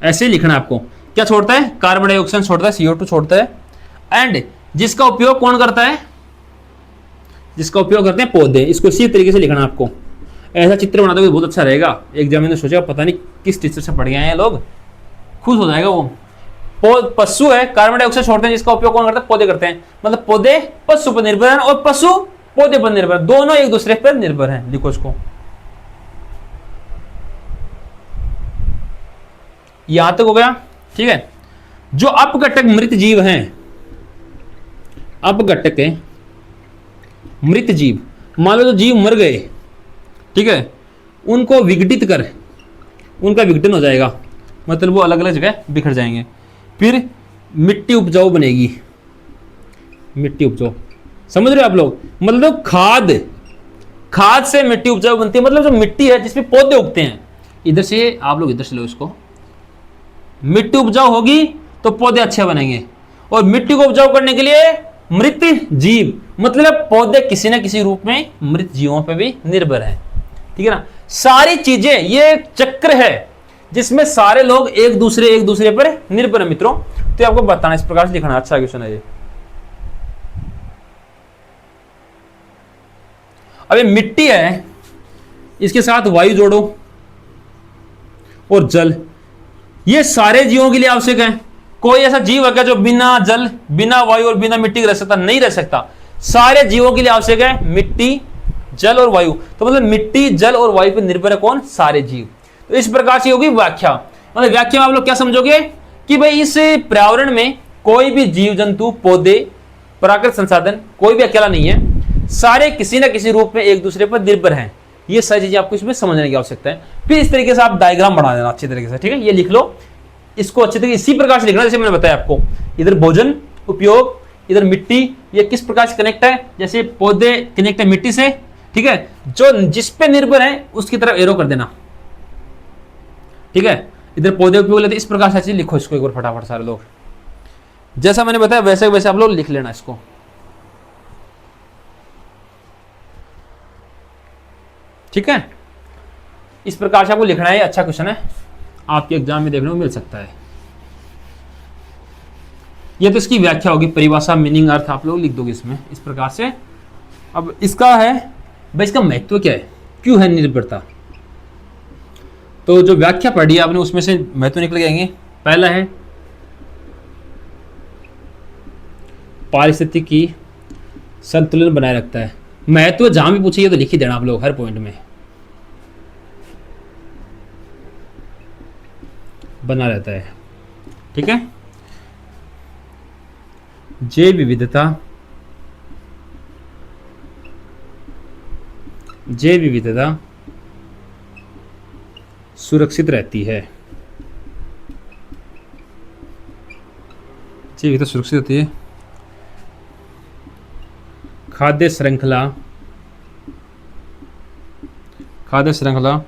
ऐसे ही लिखना है आपको। क्या छोड़ता है? कार्बन डाइऑक्साइड छोड़ता है, CO2 छोड़ता है। एंड जिसका उपयोग कौन करता है? जिसका उपयोग करते हैं पौधे। इसको इसी तरीके से लिखना है आपको। ऐसा चित्र बना दोगे बहुत अच्छा रहेगा। एग्जाम में सोचा पता नहीं किस टीचर से पढ़ गए हैं लोग, खुश हो जाएगा वो। पशु है, कार्बन डाइऑक्साइड छोड़ते हैं, जिसका उपयोग कौन करता है? पौधे करते हैं। मतलब पौधे पशु पर निर्भर है और पशु पौधे पर निर्भर, दोनों एक दूसरे पर निर्भर हैं। लिखो इसको। यहां तक हो गया, ठीक है। जो अपघटक मृत जीव हैं, अपघटक है मृत जीव, मान लो जो जीव मर गए, ठीक है, उनको विघटित कर, उनका विघटन हो जाएगा, मतलब वो अलग अलग जगह बिखर जाएंगे। फिर मिट्टी उपजाऊ बनेगी, मिट्टी उपजाऊ, समझ रहे हो आप लोग? मतलब खाद से मिट्टी उपजाऊ बनती है। मतलब जो मिट्टी है जिसमें पौधे उगते हैं, इधर से आप लोग इधर से लो इसको, मिट्टी उपजाऊ होगी तो पौधे अच्छे बनेंगे। और मिट्टी को उपजाऊ करने के लिए मृत जीव, मतलब पौधे किसी न किसी रूप में मृत जीवों पर भी निर्भर है, ठीक है ना। सारी चीजें, ये एक चक्र है जिसमें सारे लोग एक दूसरे पर निर्भर है मित्रों। तो आपको बताना, इस प्रकार से लिखना। अच्छा क्वेश्चन है ये। अब ये मिट्टी है, इसके साथ वायु जोड़ो और जल, ये सारे जीवों के लिए आवश्यक है। कोई ऐसा जीव है क्या जो बिना जल, बिना वायु और बिना मिट्टी के रह सकता? नहीं रह सकता। सारे जीवों के लिए आवश्यक है मिट्टी, जल और वायु। तो मतलब मिट्टी, जल और वायु पर निर्भर है कौन? सारे जीव। तो इस प्रकार से होगी व्याख्या। मतलब व्याख्या में आप लोग क्या समझोगे कि भाई इस पर्यावरण में कोई भी जीव जंतु, पौधे, प्राकृतिक संसाधन कोई भी अकेला नहीं है, सारे किसी न किसी रूप में एक दूसरे पर निर्भर हैं। ये सारी चीजें आपको इसमें समझने की आवश्यकता है। फिर इस तरीके से आप डायग्राम बना देना अच्छी तरीके से, ठीक है। ये लिख लो, इसको अच्छी तरीके इसी प्रकार से लिखना जैसे मैंने बताया आपको। इधर भोजन उपयोग, इधर मिट्टी, ये किस प्रकार से कनेक्ट है? जैसे पौधे कनेक्ट है मिट्टी से, ठीक है। जो जिस पे निर्भर है उसकी तरफ एरो कर देना, ठीक है। इधर पौधे उपयोग लेते, इस प्रकार से लिखो इसको एक बार फटाफट सारे लोग। जैसा मैंने बताया वैसे वैसे आप लोग लिख लेना इसको, ठीक है। इस प्रकार से आपको लिखना है। अच्छा क्वेश्चन है, आपके एग्जाम में देखने को मिल सकता है। ये तो इसकी व्याख्या होगी, परिभाषा, मीनिंग, अर्थ आप लोग लिख दोगे इसमें इस प्रकार से। अब इसका है भाई, इसका महत्व क्या है, क्यों है निर्भरता? तो जो व्याख्या पढ़ी आपने उसमें से महत्व निकल जाएंगे। पहला है पारिस्थितिकी संतुलन बनाए रखता है। महत्व जहां भी पूछिए तो लिख ही देना आप लोग हर पॉइंट में, बना रहता है, ठीक है। जैव विविधता, जैव विविधता सुरक्षित रहती है, जैव विविधता सुरक्षित रहती है। खाद्य श्रृंखला, खाद्य श्रृंखला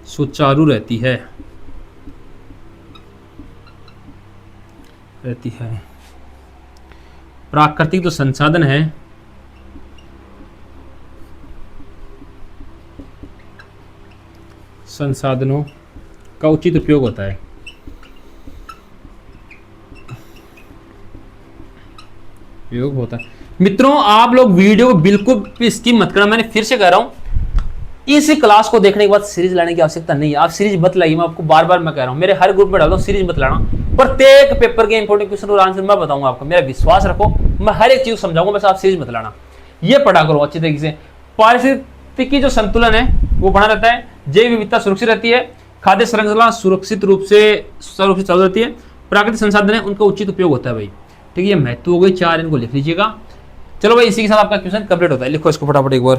सुचारू रहती है, रहती है। प्राकृतिक जो संसाधन है, संसाधनों का उचित उपयोग होता है, उपयोग होता है। मित्रों आप लोग वीडियो को बिल्कुल स्किप मत करना। मैंने फिर से कह रहा हूं, इस क्लास को देखने के बाद सीरीज लाने की आवश्यकता नहीं है। आप सीरीज मत लाइए, मैं आपको बार बार मैं कह रहा हूं, मेरे हर ग्रुप में डालता हूं, सीरीज मत लाना। प्रत्येक पेपर के इंपॉर्टेंट क्वेश्चन और आंसर मैं बताऊंगा आपको, मेरा विश्वास रखो, मैं हर एक चीज समझाऊंगा, बस आप सीरीज मत लाना। ये पढ़ा करो अच्छी तरीके से। पारिस्थितिकी जो संतुलन है वो बना रहता है, जैव विविधता सुरक्षित रहती है, खाद्य श्रृंखला सुरक्षित रूप से चालू रहती है, प्राकृतिक संसाधन है उनका उचित उपयोग होता है भाई, ठीक है। ये महत्व हो गई 4, इनको लिख लीजिएगा। चलो भाई, इसी के साथ आपका क्वेश्चन कंप्लीट होता है। लिखो इसको फटाफट एक बार।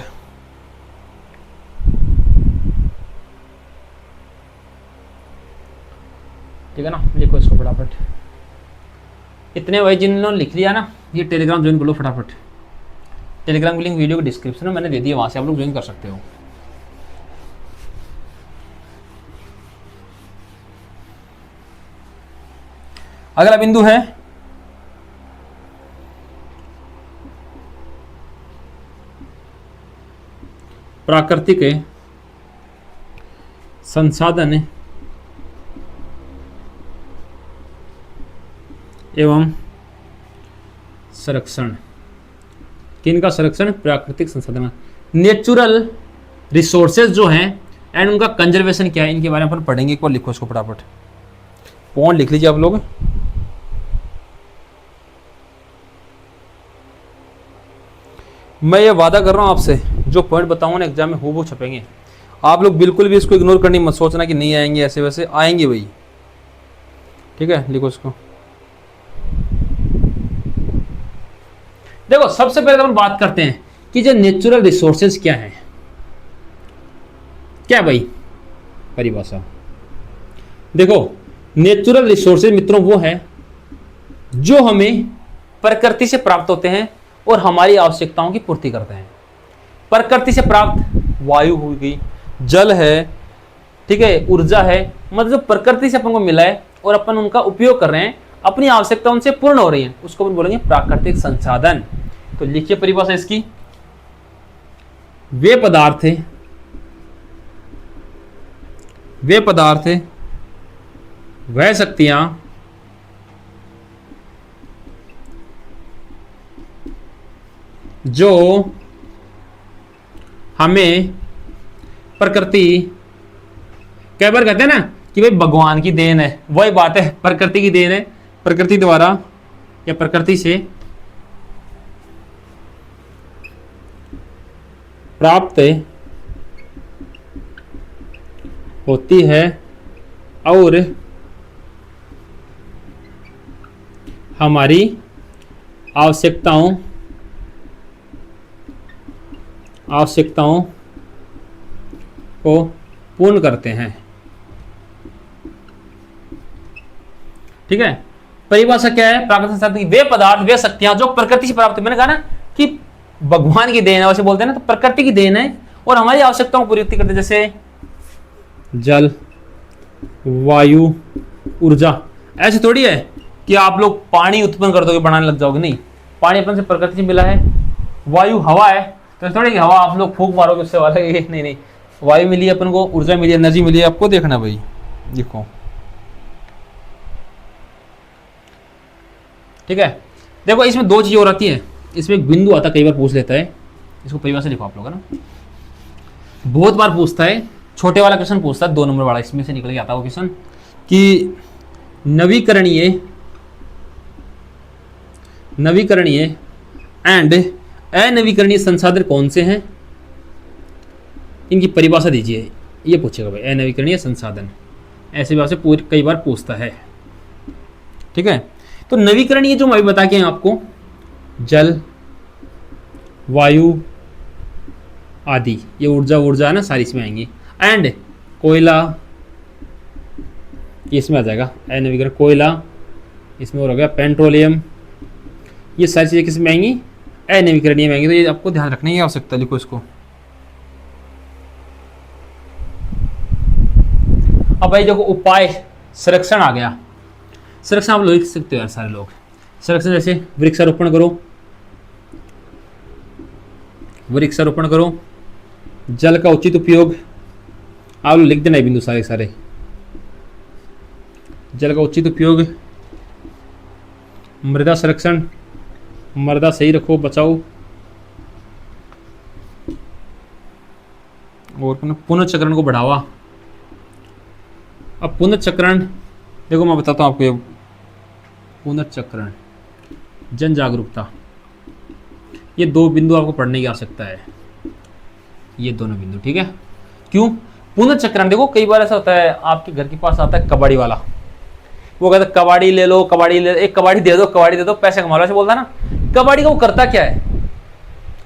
ठीक है ना, लिखो इसको फटाफट। इतने भाई जिन्होंने लिख लिया ना, ये टेलीग्राम ज्वाइन कर लो फटाफट। टेलीग्राम की लिंक वीडियो के डिस्क्रिप्शन में मैंने दे दिया, वहां से आप लोग ज्वाइन कर सकते हो। अगला बिंदु है प्राकृतिक संसाधन एवं संरक्षण। किनका संरक्षण? प्राकृतिक संसाधन, नेचुरल रिसोर्सेज जो हैं एंड उनका कंजर्वेशन क्या है, इनके बारे में अपन पढ़ेंगे। एक बार लिखो इसको फटाफट, पॉइंट लिख लीजिए आप लोग। मैं ये वादा कर रहा हूं आपसे, जो पॉइंट बताऊंगा ना एग्जाम में हूबहू छपेंगे। आप लोग बिल्कुल भी इसको इग्नोर करनी मत सोचना कि नहीं आएंगे, ऐसे वैसे आएंगे भाई। ठीक है, लिखो इसको। देखो सबसे पहले अपन बात करते हैं कि जो नेचुरल रिसोर्सेज क्या है। क्या भाई परिभाषा? देखो नेचुरल रिसोर्सेज मित्रों वो है जो हमें प्रकृति से प्राप्त होते हैं और हमारी आवश्यकताओं की पूर्ति करते हैं। प्रकृति से प्राप्त वायु हो गई, जल है, ठीक है, ऊर्जा है, मतलब जो प्रकृति से अपन को मिला है और अपन उनका उपयोग कर रहे हैं, अपनी आवश्यकता उनसे पूर्ण हो रही है, उसको अपन बोलेंगे प्राकृतिक संसाधन। तो लिखिए परिभाषा इसकी, वे पदार्थ वह शक्तियां जो हमें प्रकृति, कई बार कहते हैं ना कि भाई भगवान की देन है, वही बात है, प्रकृति की देन है, प्रकृति द्वारा या प्रकृति से प्राप्त होती है और हमारी आवश्यकताओं को पूर्ण करते हैं। ठीक है, परिभाषा क्या है? प्राकृतिक संसाधन की वे पदार्थ वे शक्तियां जो प्रकृति से प्राप्त, मैंने कहा ना कि भगवान की देन है, वैसे बोलते हैं ना, तो प्रकृति की देन है और हमारी आवश्यकताओं को पूरी करते हैं, जैसे जल, वायु, ऊर्जा। ऐसे थोड़ी है कि आप लोग पानी उत्पन्न कर दोगे, बनाने लग जाओगे, नहीं। पानी अपन से प्रकृति से मिला है, वायु हवा है, तो थोड़ी कि हवा आप लोग फूंक मारोगे उससे वाला, ये नहीं, वायु मिली अपन को, ऊर्जा मिली, एनर्जी मिली है, आपको देखना भाई। देखो ठीक है, देखो इसमें दो चीजें और आती है, इसमें एक बिंदु आता, कई बार पूछ लेता है, इसको परिभाषा लिखो आप लोग, है ना, बहुत बार पूछता है, छोटे वाला क्वेश्चन पूछता है, 2 नंबर वाला, इसमें से निकल के आता है वो क्वेश्चन कि नवीकरणीय एंड अनवीकरणीय संसाधन कौन से हैं, इनकी परिभाषा दीजिए, ये पूछेगा भाई, अनवीकरणीय संसाधन। ऐसे बात से कई बार पूछता है। ठीक है, तो नवीकरणीय जो मैं अभी बता के आपको, जल, वायु आदि, ये ऊर्जा है ना, सारी इसमें आएंगी। एंड कोयला, ये इसमें आ जाएगा, अनवीकरण, कोयला इसमें और हो गया, पेट्रोलियम, ये सारी चीजें किस में आएंगी? अनवीकरणीय में आएंगी। तो ये आपको ध्यान रखने की आवश्यकता, लिखो इसको। अब भाई देखो उपाय, संरक्षण आ गया। संरक्षण आप लोग लिख सकते हो यार सारे लोग। संरक्षण जैसे वृक्षारोपण करो, जल का उचित उपयोग, आप लोग लिख देना बिंदु सारे, जल का उचित उपयोग, मृदा संरक्षण, मृदा सही रखो, बचाओ, और पुनर्चक्रण को बढ़ावा। अब पुनर्चक्रण देखो मैं बताता हूँ आपको, पुनर्चक्रण, जन जागरूकता, ये 2 बिंदु आपको पढ़ने की आवश्यकता है, ये दोनों बिंदु। ठीक है, क्यों? पुनर्चक्रण देखो कई बार ऐसा होता है, आपके घर के पास आता है कबाड़ी वाला, वो कहता है कबाड़ी ले लो, एक कबाड़ी दे दो, पैसे कमा लो, ऐसे बोलता है ना। कबाड़ी का वो करता क्या है?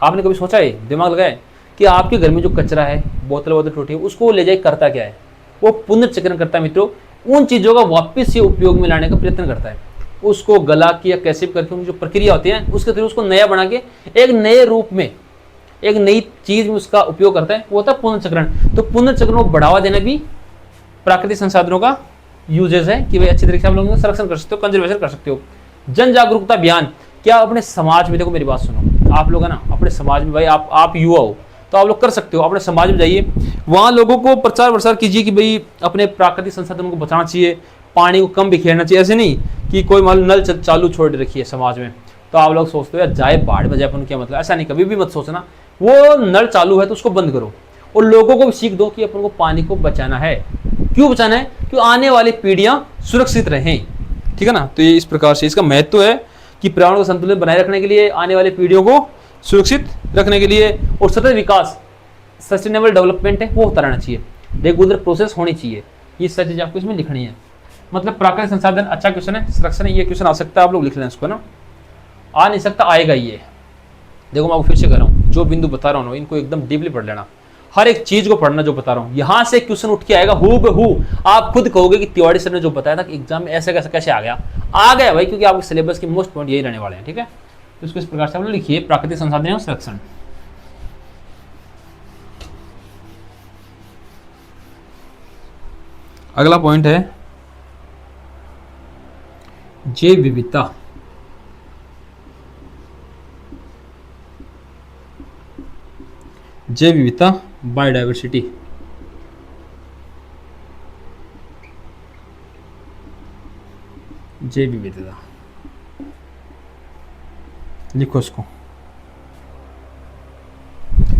आपने कभी सोचा है, दिमाग लगाए कि आपके घर में जो कचरा है, बोतल टूटी है, उसको ले जाए, करता क्या है? वो पुनर्चक्रण करता है मित्रों, उन चीज़ों का वापस से उपयोग में लाने का प्रयत्न करता है, उसको गला के या कैसे भी करके उनकी जो प्रक्रिया होती है उसके थ्रू उसको नया बना के एक नए रूप में, एक नई चीज में उसका उपयोग करता है, वो होता है पुनर्चक्रण। तो पुनर्चक्रण को बढ़ावा देना भी प्राकृतिक संसाधनों का यूजेस है कि भाई अच्छी तरीके से आप लोग संरक्षण कर सकते हो, कंजर्वेशन कर सकते हो। जन जागरूकता अभियान, क्या अपने समाज में, देखो मेरी बात सुनो, आप लोग है ना अपने समाज में, भाई आप युवा हो तो आप लोग कर सकते हो, अपने समाज में जाइए, वहाँ लोगों को प्रचार प्रसार कीजिए कि भाई अपने प्राकृतिक संसाधनों को बचाना चाहिए, पानी को कम बिखेरना चाहिए। ऐसे नहीं कि कोई मान लो नल चालू छोड़ रखी है समाज में तो आप लोग सोचते हो यार जाए बाढ़ में जाए अपन क्या मतलब, ऐसा नहीं, कभी भी मत सोचना। वो नल चालू है तो उसको बंद करो और लोगों को भी सीख दो कि अपन को पानी को बचाना है। क्यों बचाना है? क्यों आने वाली पीढ़ियां सुरक्षित रहें, ठीक है ना। तो ये इस प्रकार से इसका महत्व है कि पर्यावरण का संतुलन बनाए रखने के लिए, आने वाली पीढ़ियों को सुरक्षित रखने के लिए, और सतत विकास, सस्टेनेबल डेवलपमेंट है वो होता रहना चाहिए, रेगुलर प्रोसेस होनी चाहिए। ये सब चीज़ आपको इसमें लिखनी है। मतलब प्राकृतिक संसाधन, अच्छा क्वेश्चन है, संरक्षण, ये क्वेश्चन आ सकता है, आप लोग लिख लें इसको ना, आ नहीं सकता, आएगा ये। देखो मैं आपको फिर से कर रहा हूँ, जो बिंदु बता रहा हूँ इनको एकदम डीपली पढ़ लेना, हर एक चीज को पढ़ना जो बता रहा हूँ। यहाँ से क्वेश्चन उठ के आएगा हूबहू, आप खुद कहोगे कि तिवारी सर ने जो बताया था कि एग्जाम में ऐसे कैसे आ गया भाई, क्योंकि आपके सिलेबस के मोस्ट पॉइंट यही रहने वाले हैं, ठीक है। तो इसको इस प्रकार से आप लोग लिखिए, प्राकृतिक संसाधन एवं संरक्षण। अगला पॉइंट है जैव विविधता। जैव विविधता, बायोडाइवर्सिटी। जैव विविधता लिखो इसको।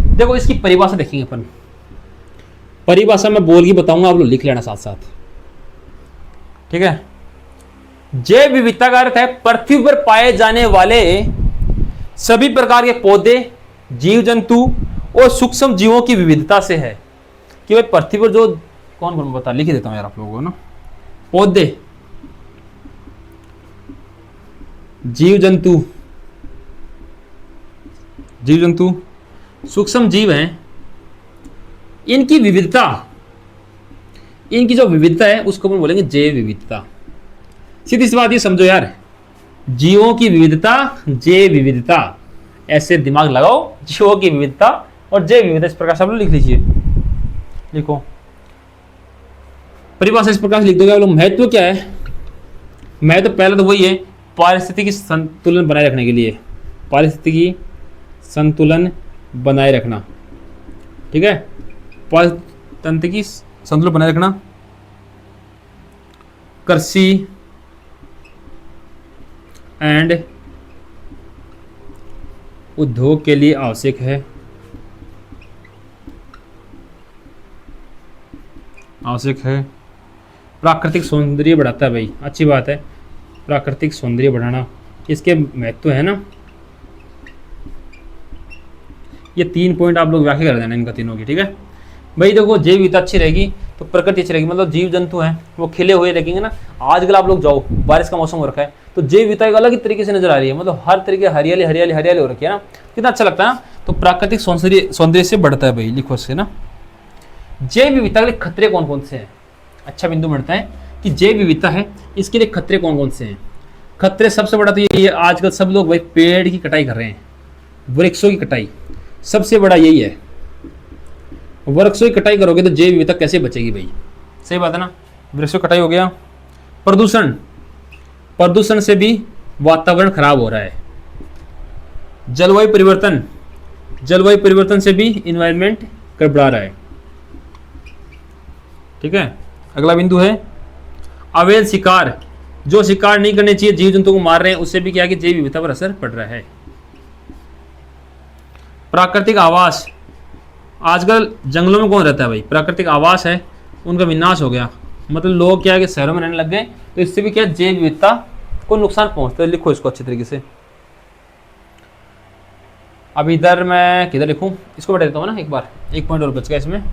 देखो इसकी परिभाषा देखेंगे अपन, परिभाषा मैं बोल के बताऊंगा, आप लोग लिख लेना साथ साथ, ठीक है। जैव विविधता का अर्थ है पृथ्वी पर पाए जाने वाले सभी प्रकार के पौधे, जीव जंतु और सूक्ष्म जीवों की विविधता से है। कि भाई पृथ्वी पर जो कौन कौन बता, लिख देता हूं यार आप लोगों को ना, पौधे, जीव जंतु, सूक्ष्म जीव हैं, इनकी विविधता, इनकी जो विविधता है उसको हम बोलेंगे जैव विविधता। सीधी सी बात ये समझो यार, जीवों की विविधता, जैव विविधता, ऐसे दिमाग लगाओ, जीवों की विविधता और जैव विविधता, इस प्रकार से आप लोग लिख लीजिए। लिखो परिभाषा इस प्रकार से लिख दोगे आप लोग। महत्व क्या है? महत्व पहले तो वही है, पारिस्थितिकी संतुलन बनाए रखने के लिए, पारिस्थितिकी संतुलन बनाए रखना, ठीक है। पारिस्थितिकी संतुलन बनाए रखना कृषि एंड उद्योग के लिए आवश्यक है, प्राकृतिक सौंदर्य बढ़ाता है भाई, अच्छी बात है, प्राकृतिक सौंदर्य बढ़ाना, इसके महत्व है ना। ये 3 पॉइंट आप लोग व्याख्या कर देना इनका तीनों की, ठीक है भाई। देखो जैव विविधता अच्छी रहेगी तो प्रकृति अच्छी रहेगी, मतलब जीव जंतु हैं वो खिले हुए रहेंगे ना। आजकल आप लोग जाओ, बारिश का मौसम हो रखा है तो जैव विविधता एक अलग ही तरीके से नजर आ रही है, मतलब हर तरीके हरियाली हरियाली हरियाली हो रखी है ना, कितना अच्छा लगता है ना। तो प्राकृतिक सौंदर्य से बढ़ता है भाई, लिखो इससे ना। जैव विविधता के लिए खतरे कौन कौन से हैं? अच्छा बिंदु बढ़ता है कि जैव विविधता है, इसके लिए खतरे कौन कौन से हैं? खतरे सबसे बड़ा तो यही है, आजकल सब लोग भाई पेड़ की कटाई कर रहे हैं, वृक्षों की कटाई, सबसे बड़ा यही है। वृक्षों की कटाई करोगे तो जैव विविधता कैसे बचेगी भाई? सही बात है ना। वृक्षों की कटाई हो गया, प्रदूषण से भी वातावरण खराब हो रहा है, जलवायु परिवर्तन से भी इन्वायरमेंट गड़बड़ा रहा है, ठीक है। अगला बिंदु है अवैध शिकार, जो शिकार नहीं करने चाहिए, जीव जंतु को मार रहे हैं, उससे भी क्या है कि जैव विविधता पर असर पड़ रहा है। प्राकृतिक आवास, आजकल जंगलों में कौन रहता है भाई? प्राकृतिक आवास है, उनका विनाश हो गया, मतलब लोग क्या है कि शहरों में रहने लग गए, तो इससे भी क्या जैव विविधता को नुकसान पहुंचता है। लिखो इसको अच्छी तरीके से। अब इधर मैं किधर लिखूं, इसको बैठा देता हूँ ना, एक बार एक पॉइंट और बच गया इसमें।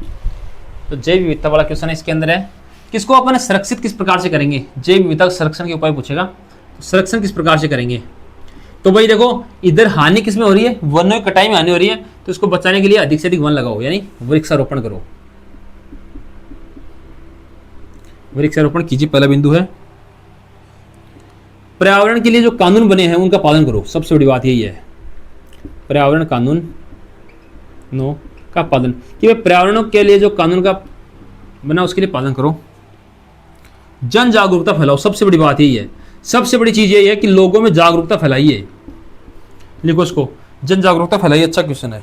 तो जैव विविधता वाला क्वेश्चन है, इसके अंदर है किसको अपन संरक्षित किस प्रकार से करेंगे, जैव विविधता संरक्षण के उपाय पूछेगा, तो संरक्षण किस प्रकार से करेंगे। तो भाई देखो इधर हानि किस में हो रही है, वनों की कटाई में हानि हो रही है, तो इसको बचाने के लिए अधिक से अधिक वन लगाओ, यानी वृक्षारोपण करो, वृक्षारोपण कीजिए, पहला बिंदु है। पर्यावरण के लिए जो कानून बने हैं उनका पालन करो, सबसे बड़ी बात यही है, पर्यावरण कानून का पालन, कि पर्यावरण के लिए जो कानून का बना उसके लिए पालन करो। जन जागरूकता फैलाओ, सबसे बड़ी बात यही है, सबसे बड़ी चीज यही है कि लोगों में जागरूकता फैलाइए। लिखो इसको, जन जागरूकता फैलाइए। अच्छा क्वेश्चन है,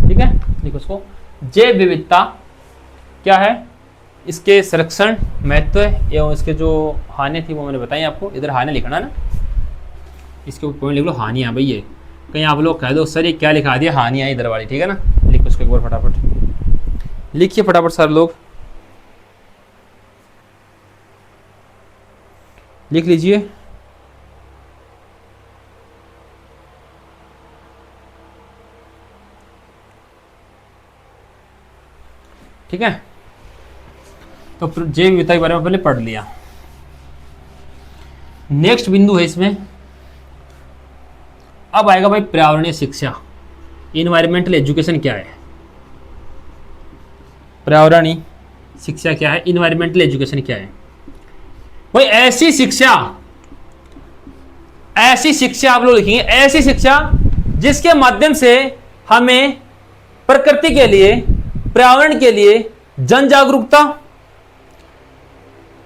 ठीक है। लिखो इसको, जैव विविधता क्या है, इसके संरक्षण महत्व एवं इसके जो हानि थी वो मैंने बताई आपको। इधर हानि लिखना ना, इसके ऊपर पॉइंट लिख लो हानियां। भाई ये कहीं आप लोग कह दो सर ये क्या लिखा दिया, हानियां इधर वाली, ठीक है ना। लिखो इसको एक बार फटाफट, लिखिए फटाफट सारे लोग, लिख लीजिए। ठीक है, तो जैव विविधता के बारे में पहले पढ़ लिया। नेक्स्ट बिंदु है इसमें, अब आएगा भाई पर्यावरणीय शिक्षा। इन्वायरमेंटल एजुकेशन क्या है, पर्यावरणीय शिक्षा क्या है, इन्वायरमेंटल एजुकेशन क्या है। भाई ऐसी शिक्षा आप लोग लिखेंगे, ऐसी शिक्षा जिसके माध्यम से हमें प्रकृति के लिए, पर्यावरण के लिए जन जागरूकता,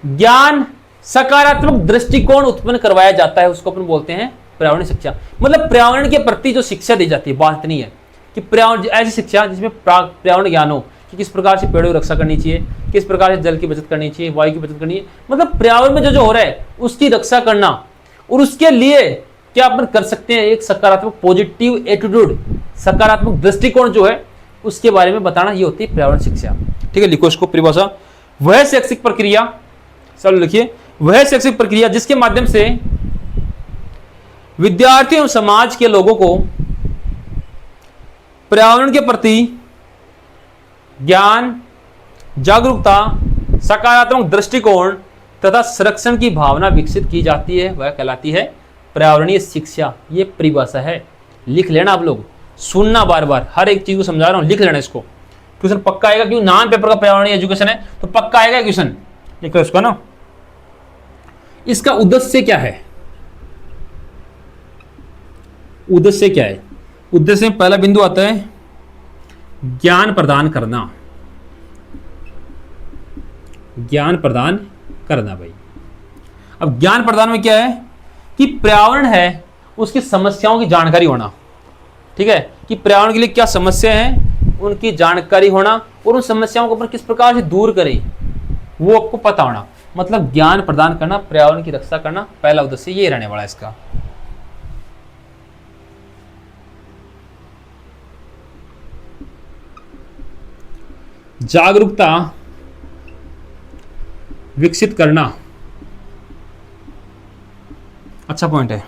ज्ञान, सकारात्मक दृष्टिकोण उत्पन्न करवाया जाता है, उसको अपन बोलते हैं पर्यावरण शिक्षा। मतलब पर्यावरण के प्रति जो शिक्षा दी जाती है, बात नहीं है कि पर्यावरण, ऐसी शिक्षा जिसमें पर्यावरण ज्ञान हो कि किस प्रकार से पेड़ों की रक्षा करनी चाहिए, किस प्रकार से जल की बचत करनी चाहिए, वायु की बचत करनी है, मतलब पर्यावरण में जो जो हो रहा है उसकी रक्षा करना, और उसके लिए क्या अपन कर सकते हैं, एक सकारात्मक पॉजिटिव एटीट्यूड, सकारात्मक दृष्टिकोण जो है उसके बारे में बताना, ये होती है पर्यावरण शिक्षा। ठीक है, लिखो इसको परिभाषा, वह शैक्षिक प्रक्रिया, चलो लिखिए, वह शैक्षिक प्रक्रिया जिसके माध्यम से विद्यार्थी एवं समाज के लोगों को पर्यावरण के प्रति ज्ञान, जागरूकता, सकारात्मक दृष्टिकोण तथा संरक्षण की भावना विकसित की जाती है, वह कहलाती है पर्यावरणीय शिक्षा। ये परिभाषा है, लिख लेना आप लोग, सुनना बार बार, हर एक चीज को समझा रहा हूं, लिख लेना इसको, क्वेश्चन पक्का आएगा, क्योंकि नाम पेपर का पर्यावरणीय एजुकेशन है तो पक्का आएगा क्वेश्चन। लिखो इसको ना, इसका उद्देश्य क्या है, उद्देश्य क्या है, उद्देश्य में पहला बिंदु आता है ज्ञान प्रदान करना, ज्ञान प्रदान करना। भाई अब ज्ञान प्रदान में क्या है कि पर्यावरण है उसकी समस्याओं की जानकारी होना, ठीक है, कि पर्यावरण के लिए क्या समस्या है उनकी जानकारी होना, और उन समस्याओं को अपन किस प्रकार से दूर करें वो आपको पता होना, मतलब ज्ञान प्रदान करना, पर्यावरण की रक्षा करना, पहला उद्देश्य ये रहने वाला है इसका। जागरूकता विकसित करना, अच्छा पॉइंट है।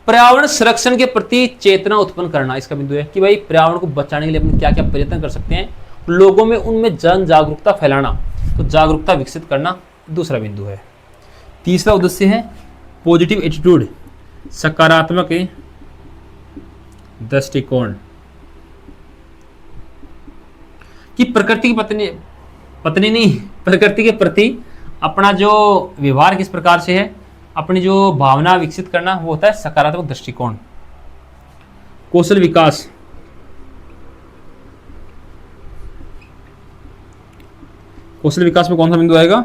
पर्यावरण संरक्षण के प्रति चेतना उत्पन्न करना, इसका बिंदु है कि भाई पर्यावरण को बचाने के लिए अपन क्या क्या प्रयत्न कर सकते हैं, लोगों में उनमें जन जागरूकता फैलाना, तो जागरूकता विकसित करना दूसरा बिंदु है। तीसरा उद्देश्य है पॉजिटिव एटीट्यूड, सकारात्मक दृष्टिकोण, कि प्रकृति की पत्नी नहीं, प्रकृति के प्रति अपना जो व्यवहार किस प्रकार से है, अपनी जो भावना विकसित करना, वो होता है सकारात्मक दृष्टिकोण। कौशल विकास, कौशल विकास में कौन सा बिंदु आएगा,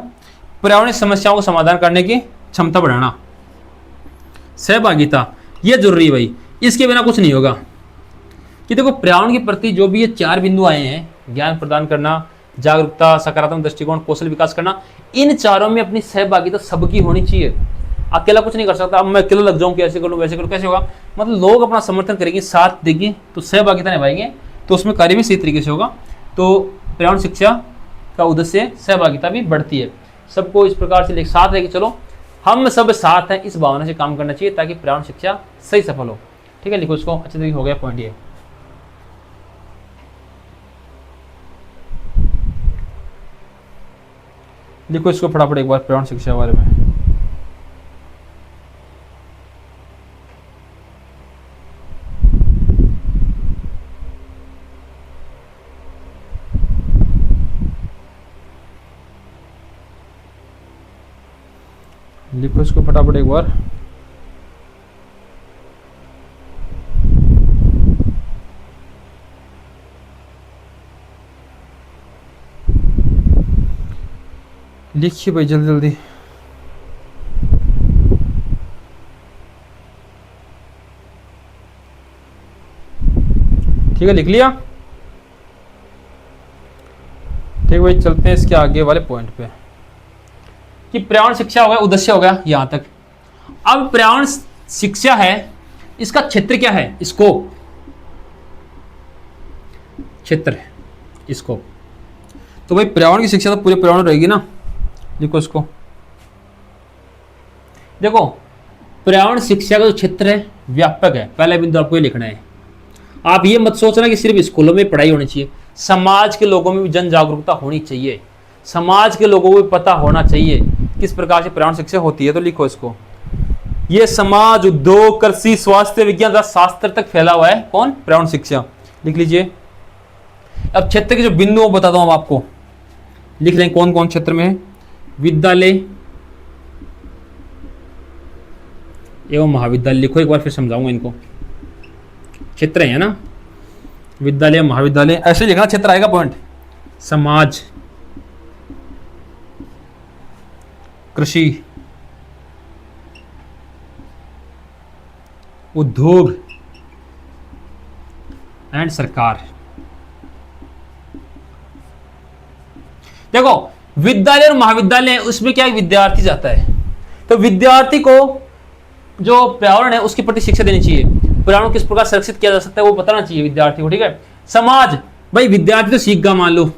पर्यावरणीय समस्याओं को समाधान करने की क्षमता बढ़ाना। सहभागिता, ये जरूरी है भाई, इसके बिना कुछ नहीं होगा। कि देखो पर्यावरण के प्रति जो भी ये चार बिंदु आए हैं, ज्ञान प्रदान करना, जागरूकता, सकारात्मक दृष्टिकोण, कौशल विकास करना, इन चारों में अपनी सहभागिता सबकी होनी चाहिए। अकेला कुछ नहीं कर सकता, अब मैं अकेला लग जाऊं कि ऐसे करूं वैसे करूं, कैसे होगा, मतलब लोग अपना समर्थन करेंगे, साथ देंगे, तो सहभागिता निभाएंगे, तो उसमें कार्य भी सही तरीके से होगा। तो पर्यावरण शिक्षा का उद्देश्य सहभागिता भी बढ़ती है, सबको इस प्रकार से साथ लेके चलो, हम सब साथ हैं, इस भावना से काम करना चाहिए ताकि पर्यावरण शिक्षा सही सफल हो। ठीक है, लिखो इसको, अच्छे तरीके हो गया पॉइंट ये। लिखो इसको फटाफट एक बार पर्यावरण शिक्षा के बारे में। लिखो इसको फटाफट एक बार। लिखिए भाई जल्दी जल्दी। ठीक है, लिख लिया। ठीक भाई, चलते हैं इसके आगे वाले पॉइंट पे कि पर्यावरण शिक्षा हो गया, उद्देश्य हो गया यहां तक। अब पर्यावरण शिक्षा है, इसका क्षेत्र क्या है? स्कोप, क्षेत्र है स्कोप। तो भाई पर्यावरण की शिक्षा तो पूरे पर्यावरण में रहेगी ना, लिखो इसको। देखो पर्यावरण शिक्षा का जो क्षेत्र है व्यापक है, पहला बिंदु आपको ये लिखना है। आप ये मत सोचना कि सिर्फ स्कूलों में पढ़ाई होनी चाहिए, समाज के लोगों में भी जन जागरूकता होनी चाहिए, समाज के लोगों को भी पता होना चाहिए किस प्रकार से पर्यावरण शिक्षा होती है। तो लिखो इसको, ये समाज, उद्योग, कृषि, स्वास्थ्य, विज्ञान तथा शास्त्र तक फैला हुआ है कौन? पर्यावरण शिक्षा। लिख लीजिए। अब क्षेत्र के जो बिंदु बताता हूं आपको, लिख लें कौन कौन क्षेत्र में है। विद्यालय एवं महाविद्यालय, लिखो एक बार फिर समझाऊंगा इनको। क्षेत्र है ना, विद्यालय महाविद्यालय, ऐसे लिखना, क्षेत्र आएगा पॉइंट। समाज, कृषि, उद्योग एंड सरकार। देखो विद्यालय और महाविद्यालय, उसमें क्या विद्यार्थी जाता है, तो विद्यार्थी को जो पर्यावरण है उसके प्रति शिक्षा देनी चाहिए, पर्यावरण किस प्रकार संरक्षित किया जा सकता है वो बताना चाहिए विद्यार्थी को। ठीक है। समाज, भाई विद्यार्थी तो सीख गया, मान लो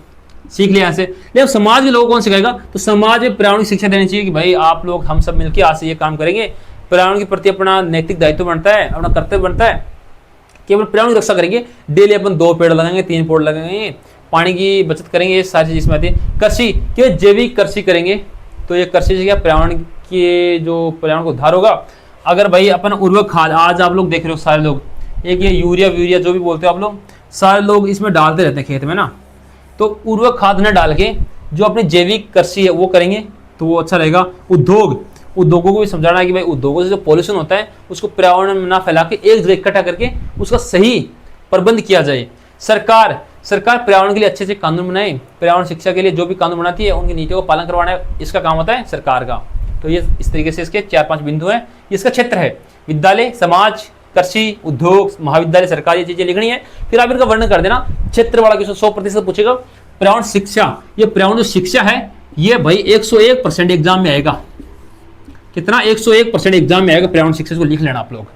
सीख लिया ऐसे, लेकिन समाज के लोगों कौन सिखाएगा? तो समाज में पर्यावरण की शिक्षा देनी चाहिए कि भाई आप लोग, हम सब मिलकर आज से ये काम करेंगे, पर्यावरण के प्रति अपना नैतिक दायित्व बनता है, अपना कर्तव्य बनता है कि अपन पर्यावरण की रक्षा करेंगे। डेली अपन 2 पेड़ लगाएंगे, 3 पेड़ लगाएंगे, पानी की बचत करेंगे, ये सारी चीज इसमें आती है। कृषि के जैविक कृषि करेंगे, तो ये कृषि से क्या पर्यावरण के जो पर्यावरण को उद्धार होगा। अगर भाई अपन उर्वरक खाद, आज आप लोग देख रहे हो सारे लोग, एक ये यूरिया जो भी बोलते हो आप लोग, सारे लोग इसमें डालते रहते हैं खेत में ना, तो उर्वरक खाद न डाल के जो अपनी जैविक कृषि है वो करेंगे तो वो अच्छा रहेगा। उद्योगों को भी समझाना है कि भाई उद्योगों से जो पॉल्यूशन होता है उसको पर्यावरण में ना फैला के एक जगह इकट्ठा करके उसका सही प्रबंध किया जाए। सरकार पर्यावरण के लिए अच्छे कानून बनाए, पर्यावरण शिक्षा के लिए जो भी कानून बनाती है उनकी नीतियों का पालन करवाना इसका काम होता है सरकार का। तो ये इस तरीके से इसके 4-5 बिंदु हैं, इसका क्षेत्र है विद्यालय, समाज, कृषि, उद्योग, महाविद्यालय, सरकार, ये चीजें लिखनी है। फिर आप इनका वर्णन कर देना। क्षेत्र वाला क्वेश्चन 100% पूछेगा। पर्यावरण शिक्षा, ये पर्यावरण जो शिक्षा है ये भाई 101% एग्जाम में आएगा। कितना? 101% एग्जाम में आएगा पर्यावरण शिक्षा, को लिख लेना आप लोग।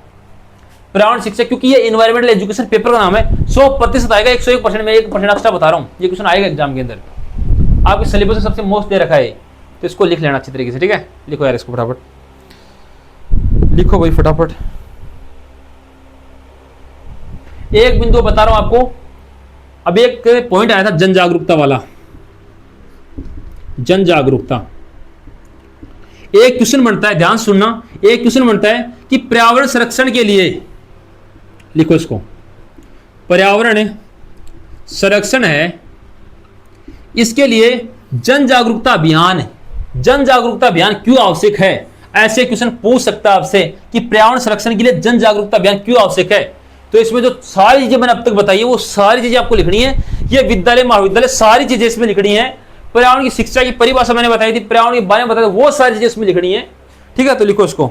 पर्यावरण शिक्षा, क्योंकि ये एनवायरमेंटल एजुकेशन पेपर का नाम है, 100% आएगा। 101% में 1% एक्स्ट्रा बता रहा हूँ, ये क्वेश्चन आएगा एग्जाम के अंदर। आपके सिलेबस में सबसे मोस्ट दे रखा है, तो इसको लिख लेना अच्छी तरीके से। ठीक है, लिखो यार इसको फटाफट, लिखो भाई फटाफट। एक बिंदु बता रहा हूं आपको। अब एक पॉइंट आया था जन जागरूकता वाला, जन जागरूकता। एक क्वेश्चन बनता है, ध्यान सुनना, एक क्वेश्चन बनता है कि पर्यावरण संरक्षण के लिए, लिखो इसको, पर्यावरण संरक्षण है, इसके लिए जन जागरूकता अभियान, जन जागरूकता अभियान क्यों आवश्यक है? ऐसे क्वेश्चन पूछ सकता है आपसे कि पर्यावरण संरक्षण के लिए जन जागरूकता अभियान क्यों आवश्यक है। तो इसमें जो सारी चीजें मैंने अब तक बताई है वो सारी चीजें आपको लिखनी है। ये विद्यालय महाविद्यालय सारी चीजें इसमें लिखनी है। पर्यावरण की शिक्षा की परिभाषा मैंने बताई थी, पर्यावरण के बारे में बताया, वो सारी चीजें इसमें लिखनी है। ठीक है, तो लिखो इसको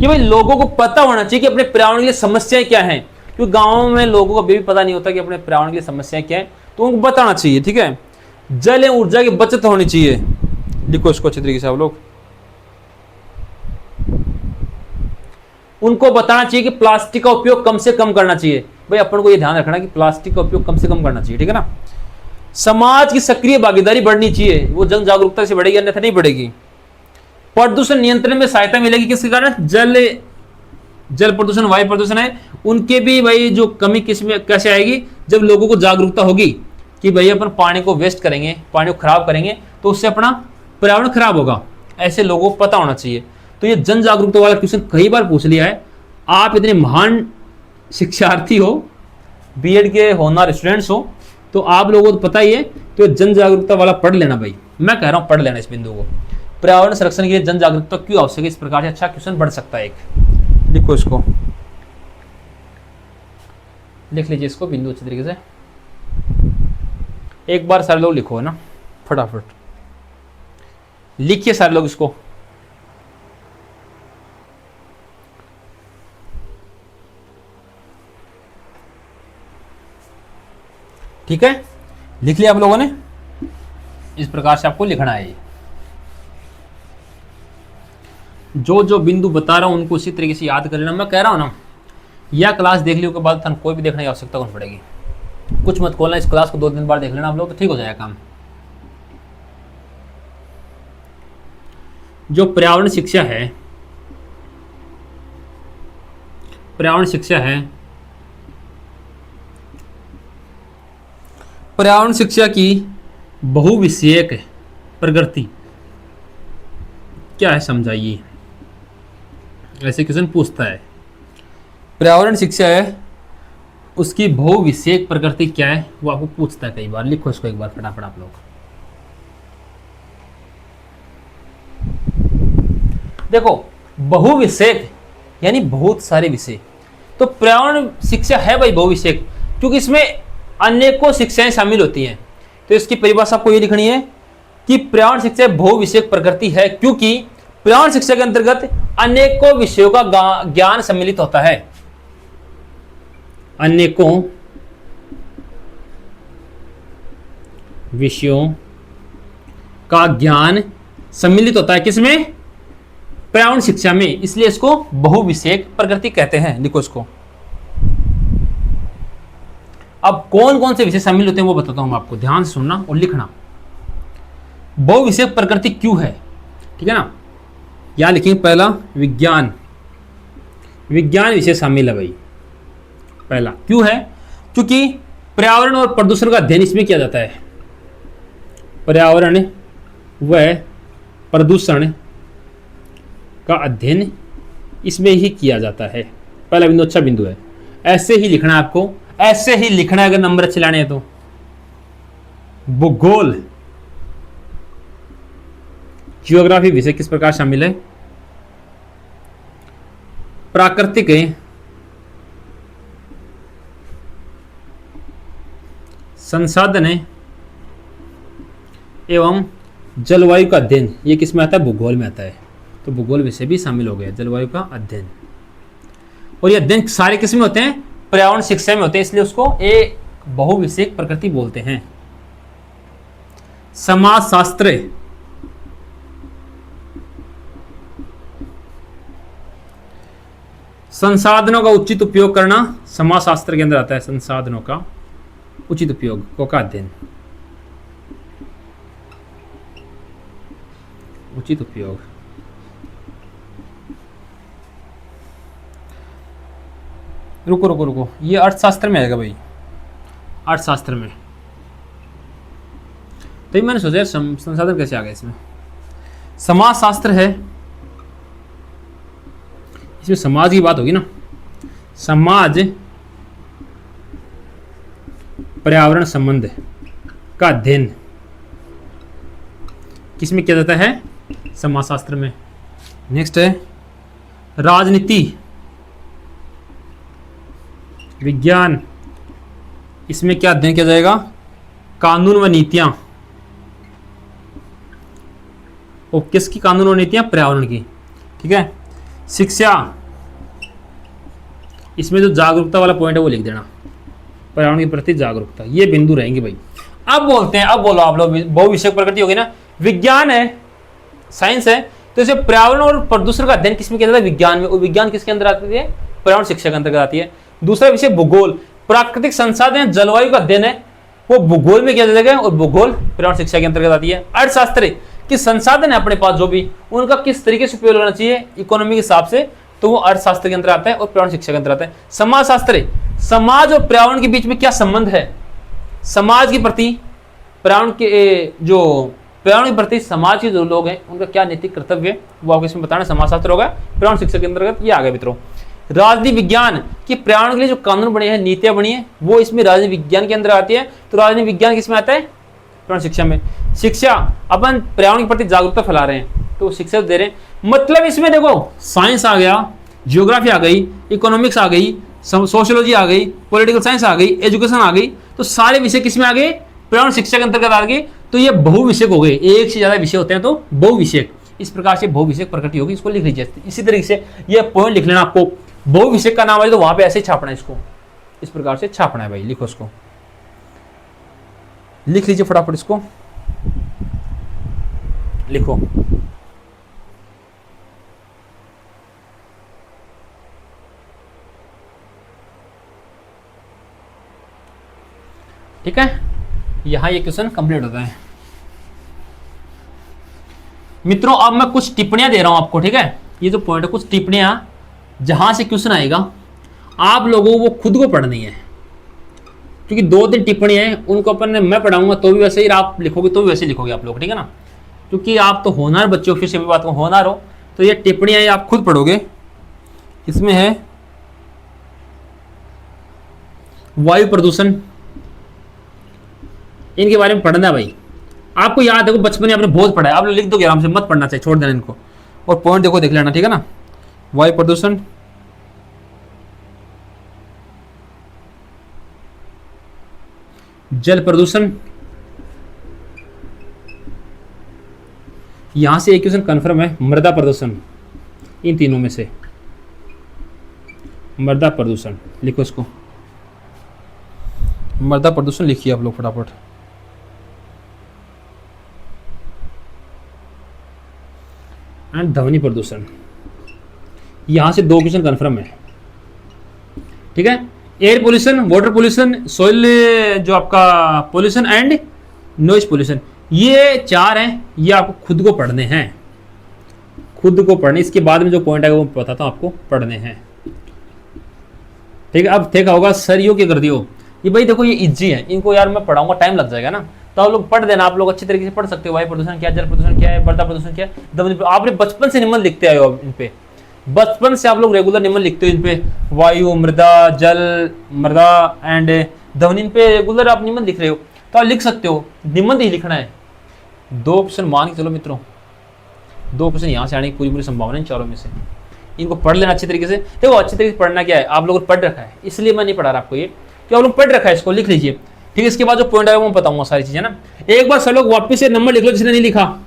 कि भाई लोगों को पता होना चाहिए कि अपने पर्यावरण के लिए समस्याएं क्या हैं, क्योंकि गांवों में लोगों को अभी भी पता नहीं होता कि अपने पर्यावरण के लिए समस्याएं क्या है, तो उनको बताना चाहिए। ठीक है, जल एवं ऊर्जा की बचत होनी चाहिए, लिखो इसको अच्छी तरीके से आप लोग। उनको बताना चाहिए कि प्लास्टिक का उपयोग कम से कम करना चाहिए। भाई अपन को ये ध्यान रखना कि प्लास्टिक का उपयोग कम से कम करना चाहिए। ठीक है ना। समाज की सक्रिय भागीदारी बढ़नी चाहिए, वो जन जागरूकता से बढ़ेगी, अन्यथा नहीं बढ़ेगी। प्रदूषण नियंत्रण में सहायता मिलेगी, किसके कारण? जल प्रदूषण, वायु प्रदूषण है, उनके भी भाई जो कमी किसमें कैसे आएगी? जब लोगों को जागरूकता होगी कि भाई अपन पानी को वेस्ट करेंगे, पानी को खराब करेंगे तो उससे अपना पर्यावरण खराब होगा, ऐसे लोगों को पता होना चाहिए। तो ये जन जागरूकता वाला क्वेश्चन कई बार पूछ लिया है। आप इतने महान शिक्षार्थी हो, बीएड के होनहार स्टूडेंट्स हो, तो आप लोगों को तो पता ही है, तो जन जागरूकता वाला पढ़ लेना भाई, मैं कह रहा हूं पढ़ लेना इस बिंदु को। पर्यावरण संरक्षण के लिए जन जागरूकता क्यों आवश्यक है, इस प्रकार से अच्छा क्वेश्चन बढ़ सकता है एक। लिखो इसको, लिख लीजिए इसको बिंदु अच्छी तरीके से, एक बार सारे लोग लिखो है ना फटाफट लिखिए सारे लोग इसको। ठीक है, लिख लिया आप लोगों ने। इस प्रकार से आपको लिखना है। जो जो बिंदु बता रहा हूं उनको उसी तरीके से याद कर लेना। मैं कह रहा हूं ना, यह क्लास देख ली के बाद कोई भी देखने की आवश्यकता कौन पड़ेगी। कुछ मत खोलना, इस क्लास को 2 दिन बाद देख लेना आप लोग, तो ठीक हो जाएगा काम। जो पर्यावरण शिक्षा है, पर्यावरण शिक्षा है, पर्यावरण शिक्षा की बहुविषयक प्रकृति क्या है समझाइए। ऐसे क्वेश्चन पूछता है। पर्यावरण शिक्षा है, उसकी बहुविषयक प्रकृति क्या है वो आपको पूछता है कई बार। लिखो इसको एक बार फटाफट आप लोग। देखो, बहुविषयक यानी बहुत सारे विषय। तो पर्यावरण शिक्षा है भाई बहुविषयक, क्योंकि इसमें अनेकों शिक्षाएं शामिल होती हैं। तो इसकी परिभाषा आपको ये लिखनी है कि पर्यावरण शिक्षा बहुविषयक प्रकृति है, क्योंकि पर्यावरण शिक्षा के अंतर्गत अनेकों विषयों का ज्ञान सम्मिलित होता है। अनेकों विषयों का ज्ञान सम्मिलित होता है किसमें? पर्यावरण शिक्षा में। इसलिए इसको बहुविषयक प्रकृति कहते हैं। लिखो इसको। अब कौन कौन से विषय शामिल होते हैं वो बताता हूं मैं आपको, ध्यान से सुनना और लिखना। बहुविषयक प्रकृति क्यों है, ठीक है ना। यहां लिखेंगे पहला विज्ञान। विज्ञान विषय शामिल है भाई पहला। क्यों है? क्योंकि पर्यावरण और प्रदूषण का अध्ययन इसमें किया जाता है। पर्यावरण व प्रदूषण का अध्ययन इसमें ही किया जाता है। पहला बिंदु अच्छा बिंदु है। ऐसे ही लिखना है आपको, ऐसे ही लिखना है अगर नंबर अच्छे लाने हैं तो। भूगोल, जियोग्राफी विषय किस प्रकार शामिल है? प्राकृतिक संसाधन एवं जलवायु का अध्ययन, ये किस में आता है? भूगोल में आता है। तो भूगोल विषय भी शामिल हो गया, जलवायु का अध्ययन। और ये अध्ययन सारे किस में होते हैं? पर्यावरण शिक्षा में होते हैं, इसलिए उसको एक बहुविषयक प्रकृति बोलते हैं। समाजशास्त्र, संसाधनों का उचित उपयोग करना समाजशास्त्र के अंदर आता है। संसाधनों का उचित उपयोग का अध्ययन, उचित उपयोग। रुको रुको रुको, ये अर्थशास्त्र में आएगा भाई, अर्थशास्त्र में। तो मैंने सोचा संसाधन कैसे आ गया इसमें। समाजशास्त्र है, इसमें समाज की बात होगी ना। समाज पर्यावरण संबंध का अध्ययन किसमें किया जाता है? समाजशास्त्र में। नेक्स्ट है राजनीति विज्ञान, इसमें क्या अध्ययन किया जाएगा? कानून व नीतियां। और किसकी कानून और नीतियां? पर्यावरण की, ठीक है। शिक्षा, इसमें जो जागरूकता वाला पॉइंट है वो लिख देना, पर्यावरण के प्रति जागरूकता। ये बिंदु रहेंगे भाई। अब बोलते हैं, अब बोलो आप लोग, बहुविषयक प्रकृति होगी ना। विज्ञान है, साइंस है, तो इसे पर्यावरण और प्रदूषण का अध्ययन किसमें किया जाता है? विज्ञान में। और विज्ञान किसके अंदर आती है? पर्यावरण शिक्षा के अंतर्गत आती है। दूसरा विषय भूगोल, प्राकृतिक संसाधन जलवायु का अध्ययन है, वो भूगोल में किया जाएगा और भूगोल पर्यावरण शिक्षा के अंतर्गत आती है। अर्थशास्त्र कि संसाधन है अपने पास जो भी, उनका किस तरीके से उपयोग करना चाहिए इकोनॉमी के हिसाब से, तो वो अर्थशास्त्र के अंदर आता है और पर्यावरण शिक्षा के अंदर आता है। समाजशास्त्र, समाज और पर्यावरण के बीच में क्या संबंध है, समाज के प्रति पर्यावरण के जो पर्यावरण के प्रति समाज के जो लोग हैं उनका क्या नैतिक कर्तव्य है वो आपको इसमें बताना समाजशास्त्र होगा। पर्यावरण शिक्षा के अंतर्गत ये आ गया मित्रों। राजनीति विज्ञान कि पर्यावरण के लिए जो कानून बने हैं, नीतियां बनी है, वो इसमें राजनीति विज्ञान के अंदर आती है। तो राजनीति विज्ञान किसमें आता है? पर्यावरण शिक्षा में। शिक्षा, अपन पर्यावरण के प्रति जागरूकता फैला रहे हैं तो शिक्षा दे रहे हैं, मतलब इसमें देखो साइंस आ गया, जियोग्राफी आ गई, इकोनॉमिक्स आ गई, सोशियोलॉजी आ गई, पॉलिटिकल साइंस आ गई, एजुकेशन आ गई। तो सारे विषय किसमें आ गए? पर्यावरण शिक्षा के अंतर्गत आ गए। तो ये बहुविषयक हो गए, एक से ज्यादा विषय होते हैं तो बहुविषयक। इस प्रकार से बहुविषयक प्रकृति होगी, इसको लिख लीजिए। इसी तरीके से ये पॉइंट लिख लेना आपको, बहुविषयक का नाम है तो वहां पे ऐसे ही छापना है, इसको इस प्रकार से छापना है भाई। लिखो, इसको लिख लीजिए फटाफट, इसको लिखो। ठीक है, यहां ये क्वेश्चन कंप्लीट होता है मित्रों। अब मैं कुछ टिप्पणियां दे रहा हूं आपको, ठीक है। ये जो पॉइंट है, कुछ टिप्पणियां जहां से क्वेश्चन आएगा आप लोगों को वो खुद को पढ़नी है, क्योंकि 2-3 टिप्पणियां हैं उनको अपन मैं पढ़ाऊंगा तो भी वैसे ही आप लिखोगे, तो भी वैसे ही लिखोगे आप लोग, ठीक है ना। क्योंकि आप तो होनहार बच्चों, फिर से भी बात को होनहार हो, तो ये टिप्पणियां आप खुद पढ़ोगे। इसमें है वायु प्रदूषण, इनके बारे में पढ़ना भाई। आपको याद है, बचपन में आपने बहुत पढ़ा है, आप लिख दोगे आराम से, मत पढ़ना चाहिए, छोड़ देना इनको। और पॉइंट देखो, देख लेना, ठीक है ना। वायु प्रदूषण, जल प्रदूषण, यहां से एक क्वेश्चन कंफर्म है, मृदा प्रदूषण। इन तीनों में से मृदा प्रदूषण लिखो, इसको मृदा प्रदूषण लिखिए आप लोग फटाफट। एंड ध्वनि प्रदूषण, यहां से 2 क्वेश्चन कंफर्म है, ठीक है। Air pollution, water pollution, soil जो आपका पोल्यूशन एंड नॉइज पोल्यूशन, ये 4 हैं। ये आपको खुद को पढ़ने हैं, खुद को पढ़ने। इसके बाद में जो पॉइंट आएगा वो बताता हूं आपको, पढ़ने हैं, ठीक है। अब देखा होगा सर यो क्या कर दियो, ये भाई देखो ये इजी है, इनको यार मैं पढ़ाऊंगा टाइम लग जाएगा ना, तो आप लोग पढ़ देना, आप लोग अच्छी तरीके से पढ़ सकते हो। वायु प्रदूषण क्या है, जल प्रदूषण क्या है, मृदा प्रदूषण क्या है, आपने बचपन से निबंध लिखते आए हो इन पे, बचपन से आप लोग रेगुलर निबंध लिखते हो इन पे, वायु, मृदा, जल, मृदा एंड ध्वनि, इन पे रेगुलर आप निबंध लिख रहे हो, तो आप लिख सकते हो, निबंध ही लिखना है। 2 क्वेश्चन मान के चलो मित्रों, 2 क्वेश्चन यहाँ से आने की पूरी संभावना है चारों में से। इनको पढ़ लेना अच्छी तरीके से। देखो अच्छी तरीके से पढ़ना क्या है, आप लोगों ने पढ़ रखा है, इसलिए मैं नहीं पढ़ा रहा आपको ये, कि आप लोग पढ़ रखा है, इसको लिख लीजिए, ठीक है। इसके बाद जो पॉइंट आएगा मैं बताऊंगा सारी चीजें ना। एक बार सब लोग वापस से नंबर लिख लो जिसने नहीं लिखा,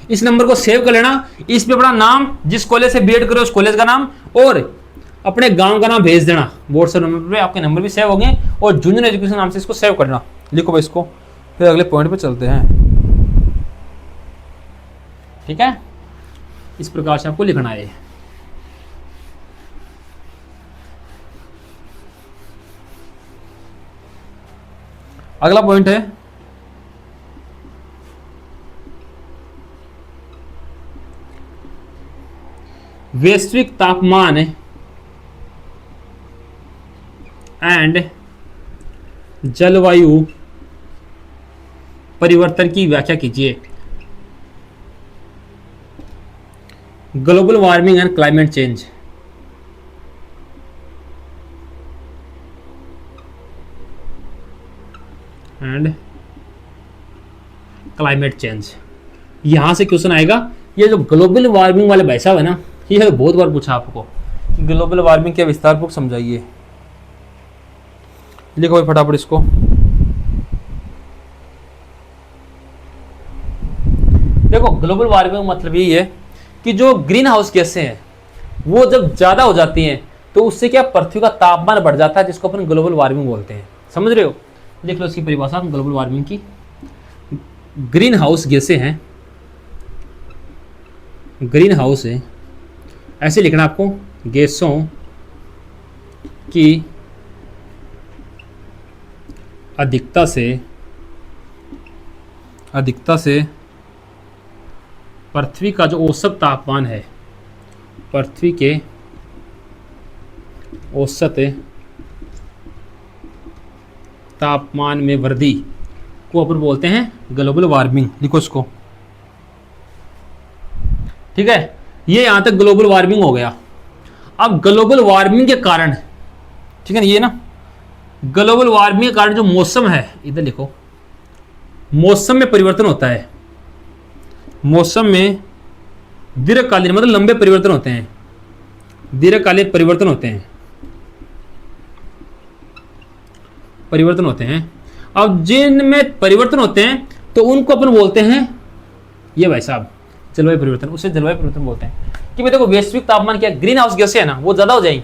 इस नंबर को सेव कर लेना। इस पे अपना नाम, जिस कॉलेज से बीएड करो उस कॉलेज का नाम और अपने गांव का नाम भेज देना व्हाट्सएप नंबर पे, आपके नंबर भी सेव होंगे। और जूनियर एजुकेशन नाम से इसको सेव करना। लिखो भाई इसको, फिर अगले पॉइंट पे चलते हैं, ठीक है। इस प्रकार से आपको लिखना है। अगला पॉइंट है वैश्विक तापमान एंड जलवायु परिवर्तन की व्याख्या कीजिए। Global warming and climate change. And climate change, यहां से क्वेश्चन आएगा। ये जो ग्लोबल वार्मिंग वाले भाई साहब है ना, ये बहुत बार पूछा आपको, ग्लोबल वार्मिंग के विस्तार पूर्वक समझाइए। लिखो भाई फटाफट इसको। देखो ग्लोबल वार्मिंग मतलब यही है कि जो ग्रीन हाउस गैसें हैं वो जब ज्यादा हो जाती हैं तो उससे क्या पृथ्वी का तापमान बढ़ जाता है, जिसको अपन ग्लोबल वार्मिंग बोलते हैं। समझ रहे हो, लिख लो इसकी परिभाषा ग्लोबल वार्मिंग की। ग्रीन हाउस गैसें हैं, ग्रीन हाउस है, ऐसे लिखना आपको, गैसों की अधिकता से पृथ्वी का जो औसत तापमान है, पृथ्वी के औसत तापमान में वृद्धि को अपन बोलते हैं ग्लोबल वार्मिंग। लिखो इसको, ठीक है। ये यहां तक ग्लोबल वार्मिंग हो गया। अब ग्लोबल वार्मिंग के कारण, ठीक है ना, ये ना ग्लोबल वार्मिंग के कारण जो मौसम है, इधर लिखो, मौसम में परिवर्तन होता है। मौसम में दीर्घकालीन मतलब लंबे परिवर्तन होते हैं, दीर्घकालीन परिवर्तन होते हैं, अब जिनमें परिवर्तन होते हैं तो उनको अपन बोलते हैं, ये भाई साहब, जलवायु परिवर्तन। उसे जलवायु परिवर्तन बोलते हैं कि भाई देखो वैश्विक तापमान क्या, ग्रीन हाउस गैसें है ना वो ज्यादा हो जाएंगी,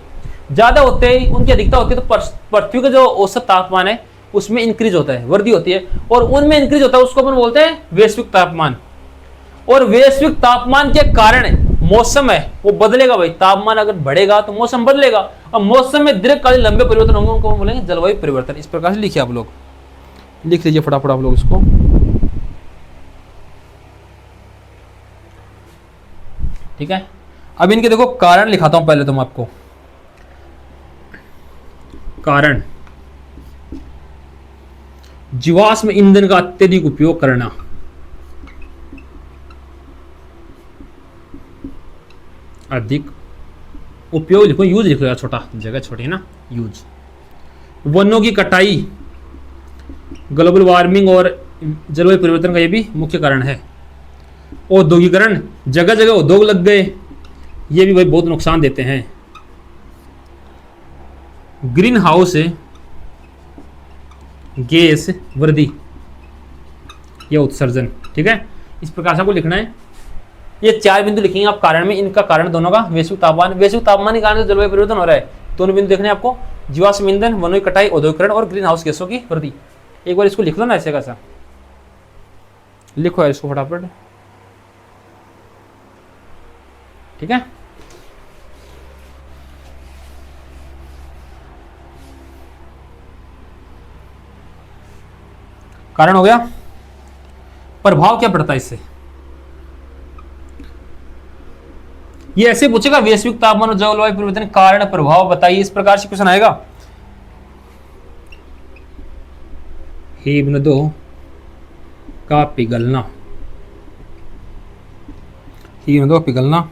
ज्यादा होते ही उनकी अधिकता होती है तो पृथ्वी का जो औसत तापमान है उसमें इंक्रीज होता है, वृद्धि होती है, और उनमें इंक्रीज होता है, उसको अपन बोलते हैं वैश्विक तापमान। और वैश्विक तापमान के कारण मौसम है वो बदलेगा भाई, तापमान अगर बढ़ेगा तो मौसम बदलेगा, और मौसम में दीर्घकालीन लंबे परिवर्तन होंगे, उनको बोलेंगे जलवायु परिवर्तन। इस प्रकार से लिखिए, आप लोग लिख लीजिए फटाफट आप लोग इसको। ठीक है, अब इनके देखो कारण लिखाता हूं पहले तुम आपको। कारण, जीवाश्म ईंधन का अत्यधिक उपयोग करना, अधिक उपयोग लिखो, यूज लिखो यार, छोटा जगह छोटी है ना, यूज। वनों की कटाई, ग्लोबल वार्मिंग और जलवायु परिवर्तन का ये भी मुख्य कारण है। औद्योगिकरण, जगह जगह उद्योग लग गए, ये भी भाई बहुत नुकसान देते हैं। ग्रीन हाउस गैस वृद्धि या उत्सर्जन। ठीक है, इस प्रकार से आपको लिखना है। ये 4 बिंदु लिखेंगे आप कारण में, इनका कारण दोनों का वैश्विक तापमान, वैश्विक तापमान के कारण जलवायु परिवर्तन हो रहा है, दोनों बिंदु देखने आपको, जीवाश्म ईंधन, वनों की कटाई, औद्योगिकरण और ग्रीन हाउस गैसों की वृद्धि। एक बार इसको लिख लो ना, ऐसे कैसा लिखो यार इसको फटाफट। ठीक है, कारण हो गया। प्रभाव क्या पड़ता है इससे, ये ऐसे पूछेगा, वैश्विक तापमान और जलवायु परिवर्तन कारण प्रभाव बताइए, इस प्रकार से क्वेश्चन आएगा। हिमनदों का पिघलना, हिमनदों का पिघलना,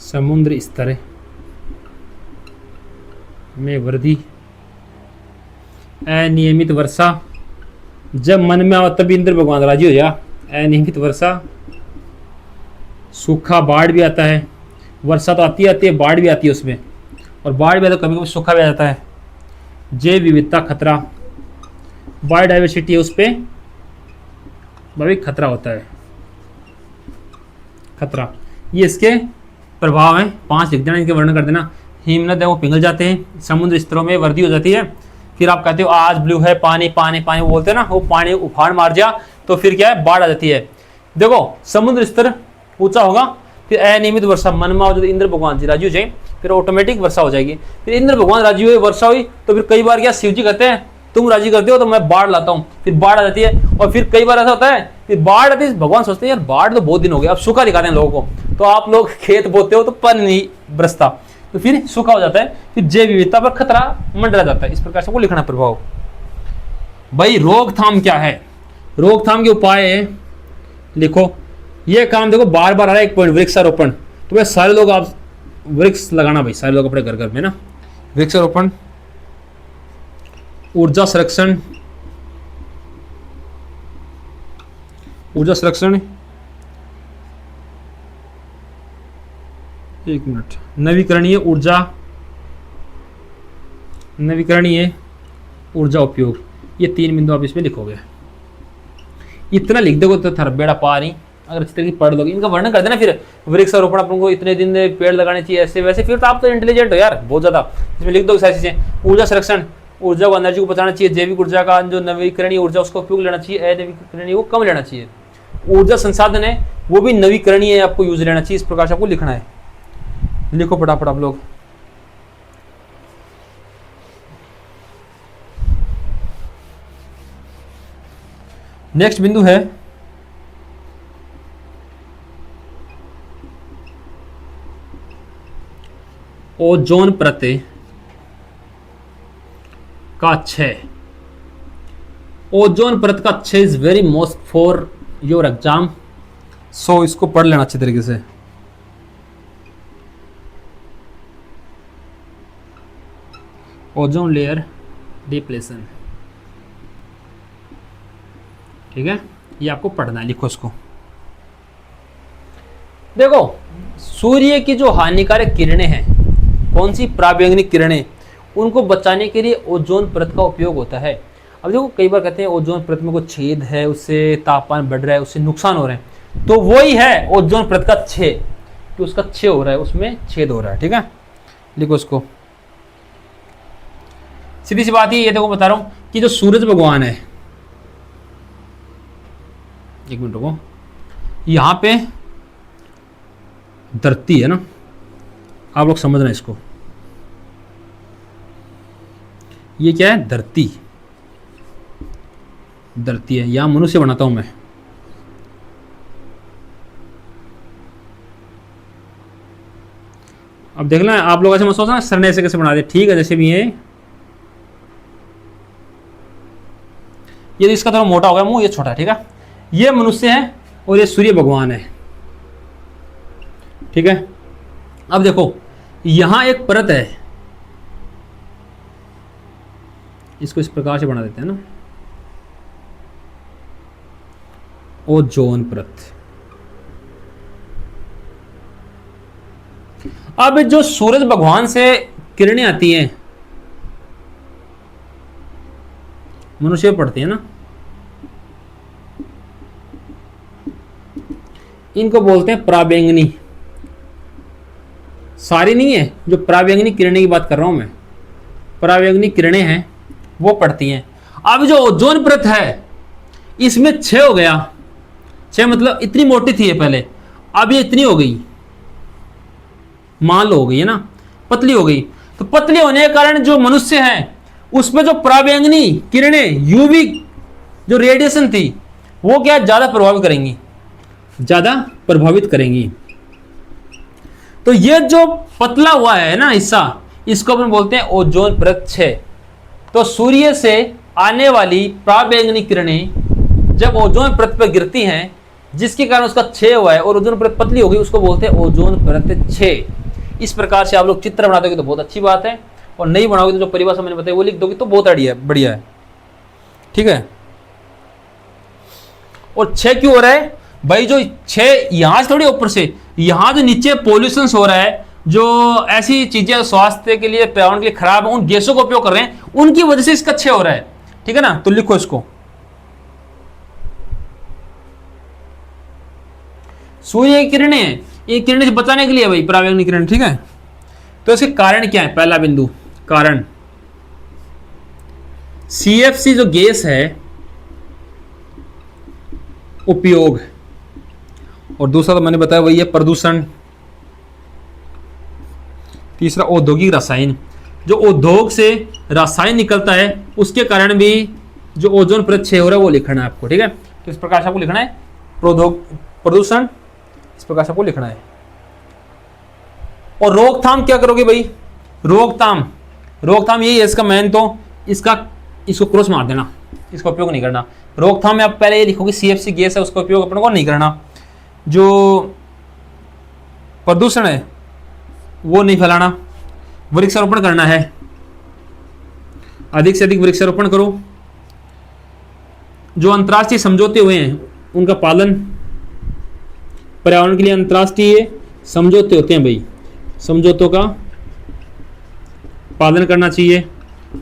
समुद्र स्तर में वृद्धि, अनियमित वर्षा, जब मन में आओ तभी इंद्र भगवान राजी हो जा, अनियमित वर्षा, सूखा, बाढ़ भी आता है, वर्षा तो आती है बाढ़ भी आती है उसमें, और बाढ़ भी आता है, कभी कभी सूखा भी आ जाता है। जैव विविधता खतरा, बायोडाइवर्सिटी है उस पर भाई खतरा होता है, खतरा। ये इसके प्रभाव हैं, 5 लिख देना, इनके वर्णन कर देना। हिमनद है वो पिघल जाते हैं, समुद्र स्तरों में वृद्धि हो जाती है, फिर आप कहते हो आज ब्लू है, पानी पानी पानी वो बोलते हैं ना, वो पानी उफान मार जा तो फिर क्या है, बाढ़ आ जाती है। देखो समुद्र स्तर ऊंचा होगा, फिर अनियमित वर्षा, मन में जो इंद्र भगवान जी राजी हो जाए फिर ऑटोमेटिक वर्षा हो जाएगी, फिर इंद्र भगवान राजी हुए, वर्षा हुई तो फिर कई बार क्या शिव जी कहते हैं तुम राजी करते हो तो मैं बाढ़ लाता हूँ, फिर बाढ़ आ जाती है, और फिर कई बार ऐसा होता है फिर बाढ़ आती है, भगवान सोचते हैं यार बाढ़ तो बहुत दिन हो गया, अब सूखा दिखाते हैं लोगों को, तो आप लोग खेत बोते हो तो पानी नहीं बरसता, तो फिर सूखा हो जाता है, फिर जैव विविधता पर खतरा मंडरा जाता है। इस प्रकार से वो लिखना प्रभाव। भाई रोकथाम क्या है, रोकथाम के उपाय लिखो। ये काम देखो बार बार आ रहा है, एक पॉइंट वृक्षारोपण, तो भाई सारे लोग आप वृक्ष लगाना भाई, सारे लोग अपने घर घर में ना वृक्षारोपण। ऊर्जा संरक्षण, ऊर्जा संरक्षण, एक मिनट, नवीकरणीय ऊर्जा, नवीकरणीय ऊर्जा उपयोग, ये 3 बिंदु आप इसमें लिखोगे। इतना लिख दोगे तो थर बेड़ा पार ही, अगर अच्छी तरीके पढ़ लोगे, इनका वर्णन कर देना। फिर वृक्षारोपण अपन को इतने दिन पेड़ लगाने चाहिए, ऐसे वैसे, फिर तो आप तो इंटेलिजेंट हो यार बहुत ज्यादा, इसमें लिख दो सारी चीजें। ऊर्जा संरक्षण, ऊर्जा को, एनर्जी को बचाना चाहिए, जैविक ऊर्जा का जो नवीकरणीय ऊर्जा उसका उपयोग लेना चाहिए, अनवीकरणीय वो कम लेना चाहिए। ऊर्जा संसाधन है वो भी नवीकरणीय आपको यूज लेना चाहिए, इस प्रकार से आपको लिखना है। लिखो फटाफट आप लोग। नेक्स्ट बिंदु है ओजोन परत का क्षय। ओजोन परत का क्षय is very most for your exam, so इसको पढ़ लेना अच्छे तरीके से। ओजोन लेयर डिप्लेशन, ठीक है, ये आपको पढ़ना है, लिखो इसको। देखो सूर्य की जो हानिकारक किरणें हैं, कौन सी, पराबैंगनी किरणें, उनको बचाने के लिए ओजोन परत का उपयोग होता है। अब देखो कई बार कहते हैं ओजोन परत में कोई छेद है, उससे तापमान बढ़ रहा है, उससे नुकसान हो रहे हैं, तो वही है ओजोन परत का क्षय, कि उसका क्षय हो रहा है, उसमें छेद हो रहा है। ठीक है, लिखो इसको। सीधी सी बात ये देखो बता रहा हूं कि जो सूरज भगवान है, एक मिनट रुको, यहां पे धरती है ना, आप लोग समझना इसको, ये क्या है, धरती, धरती है, यहां मनुष्य बनाता हूं मैं। अब देखना आप लोग ऐसे मत सोचना सर ने ऐसे कैसे बना दिया, ठीक है, जैसे भी है, ये तो इसका थोड़ा मोटा हो गया मुंह, ये छोटा है। ठीक है, ये मनुष्य है और ये सूर्य भगवान है। ठीक है, अब देखो यहां एक परत है, इसको इस प्रकार से बना देते हैं ना, ओजोन परत। अब जो सूरज भगवान से किरणें आती हैं, मनुष्य पड़ती है ना, इनको बोलते हैं पराबैंगनी। सारी नहीं है, जो पराबैंगनी किरणें की बात कर रहा हूं मैं, पराबैंगनी किरणें हैं वो पड़ती हैं। अब जो ओजोन परत है इसमें क्षय हो गया, क्षय मतलब इतनी मोटी थी ये पहले, अब ये इतनी हो गई, मान लो हो गई है ना, पतली हो गई। तो पतली होने के कारण जो मनुष्य है उसमें जो पराबैंगनी किरणें, यूवी जो रेडिएशन थी, वो क्या ज्यादा प्रभावित करेंगी, ज्यादा प्रभावित करेंगी। तो ये जो पतला हुआ है ना हिस्सा, इसको अपन बोलते हैं ओजोन परत क्षय। तो सूर्य से आने वाली पराबैंगनी किरणें जब ओजोन परत पर गिरती हैं, जिसके कारण उसका क्षय हुआ है और ओजोन परत पतली हो गई, उसको बोलते हैं ओजोन परत क्षय। इस प्रकार से आप लोग चित्र बना दोगे तो बहुत अच्छी बात है, और नहीं बनाओगे तो जो परिभाषा मैंने बताई वो लिख दोगे तो बहुत बढ़िया है। ठीक है, और क्षय क्यों हो रहा है भाई, जो क्षय यहां से थोड़ी ऊपर से, यहां जो नीचे पॉल्यूशन हो रहा है, जो ऐसी चीजें स्वास्थ्य के लिए पर्यावरण के लिए खराब है, उन गैसों का उपयोग कर रहे हैं, उनकी वजह से इसका क्षय हो रहा है। ठीक है ना, तो लिखो इसको, सूर्य की किरणें हैं, ये किरणें से बचाने के लिए भाई पराबैंगनी किरण। ठीक है, तो इसके कारण क्या है, पहला बिंदु कारण, CFC जो गैस है उपयोग, और दूसरा तो मैंने बताया वही है प्रदूषण। तीसरा औद्योगिक रसायन, जो उद्योग से रसायन निकलता है उसके कारण भी जो ओजोन परत क्षय हो रहा है वो लिखना है आपको। ठीक है, तो इस प्रकार से आपको लिखना है प्रदूषण, इस प्रकार से आपको लिखना है। और रोकथाम क्या करोगे भाई, रोकथाम यही है इसका मेन, तो इसको क्रॉस मार देना, इसका उपयोग नहीं करना। रोकथाम में आप पहले ये लिखोगे CFC गैस है, उसका उपयोग अपन को नहीं करना। जो प्रदूषण है वो नहीं फैलाना, वृक्षारोपण करना है, अधिक से अधिक वृक्षारोपण करो। जो अंतर्राष्ट्रीय समझौते हुए हैं उनका पालन, पर्यावरण के लिए अंतर्राष्ट्रीय समझौते होते हैं भाई, समझौतों का पालन करना चाहिए,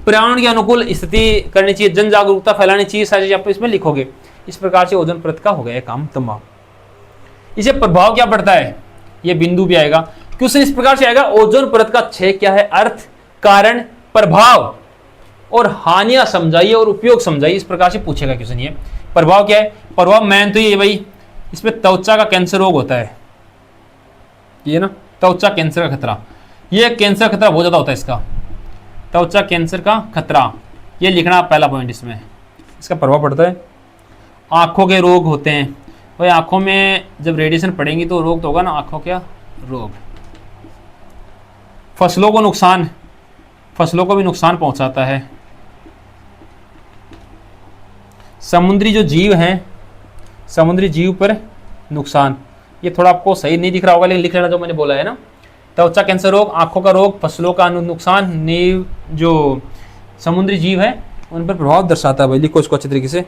पर्यावरण के अनुकूल स्थिति करनी चाहिए, जन जागरूकता फैलानी चाहिए, सारी चीजें आप इसमें लिखोगे। इस प्रकार से ओजोन परत का हो गया काम तमाम। इसे प्रभाव क्या पड़ता है, ये बिंदु भी आएगा, क्वेश्चन इस प्रकार से आएगा, ओजोन परत का क्षय क्या है, अर्थ, कारण, प्रभाव और हानियां समझाइए और उपयोग समझाइए, इस प्रकार से पूछेगा क्वेश्चन। ये प्रभाव क्या है, प्रभाव मेन तो ये भाई, इसमें त्वचा का कैंसर रोग होता है, ये ना त्वचा कैंसर का खतरा, ये कैंसर खतरा बहुत ज्यादा होता है इसका, त्वचा कैंसर का खतरा, ये लिखना पहला पॉइंट इसमें, इसका प्रभाव पड़ता है। आंखों के रोग होते हैं भाई, आंखों में जब रेडिएशन पड़ेंगी तो रोग तो होगा ना, आंखों का रोग। फसलों को नुकसान, फसलों को भी नुकसान पहुंचाता है। समुद्री जो जीव हैं, समुद्री जीव पर नुकसान, ये थोड़ा आपको सही नहीं दिख रहा होगा लेकिन लिख लेना जो मैंने बोला है ना, त्वचा कैंसर रोग, आंखों का रोग, फसलों का नुकसान, नीव जो समुद्री जीव है उन पर प्रभाव दर्शाता है भाई, लिखो इसको अच्छे तरीके से।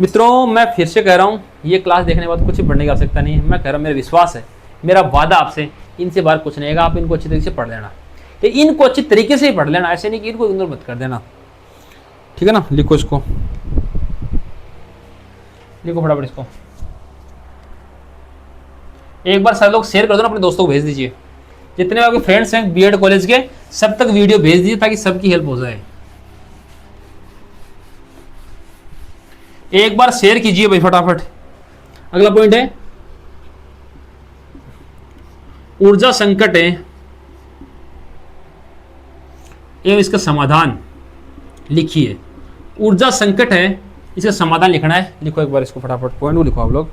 मित्रों मैं फिर से कह रहा हूँ, ये क्लास देखने के बाद कुछ पढ़ने की आवश्यकता नहीं है, मैं कह रहा हूँ, मेरा विश्वास है, मेरा वादा आपसे, इनसे बाहर कुछ नहीं आएगा, आप इनको अच्छी तरीके से पढ़ लेना। तो इनको अच्छी तरीके से ही पढ़ लेना, ऐसे नहीं कि इनको इग्नोर मत कर देना, ठीक है ना। लिखो इसको, लिखो फटाफट इसको। एक बार सब लोग शेयर कर दो ना, अपने दोस्तों को भेज दीजिए, जितने आपके फ्रेंड्स हैं बीएड कॉलेज के सब तक वीडियो भेज दीजिए ताकि सबकी हेल्प हो जाए। एक बार शेयर कीजिए भाई फटाफट। अगला पॉइंट है ऊर्जा संकट है एवं इसका समाधान लिखिए। ऊर्जा संकट है, इसका समाधान लिखना है। लिखो एक बार इसको फटाफट, पॉइंट को लिखो आप लोग।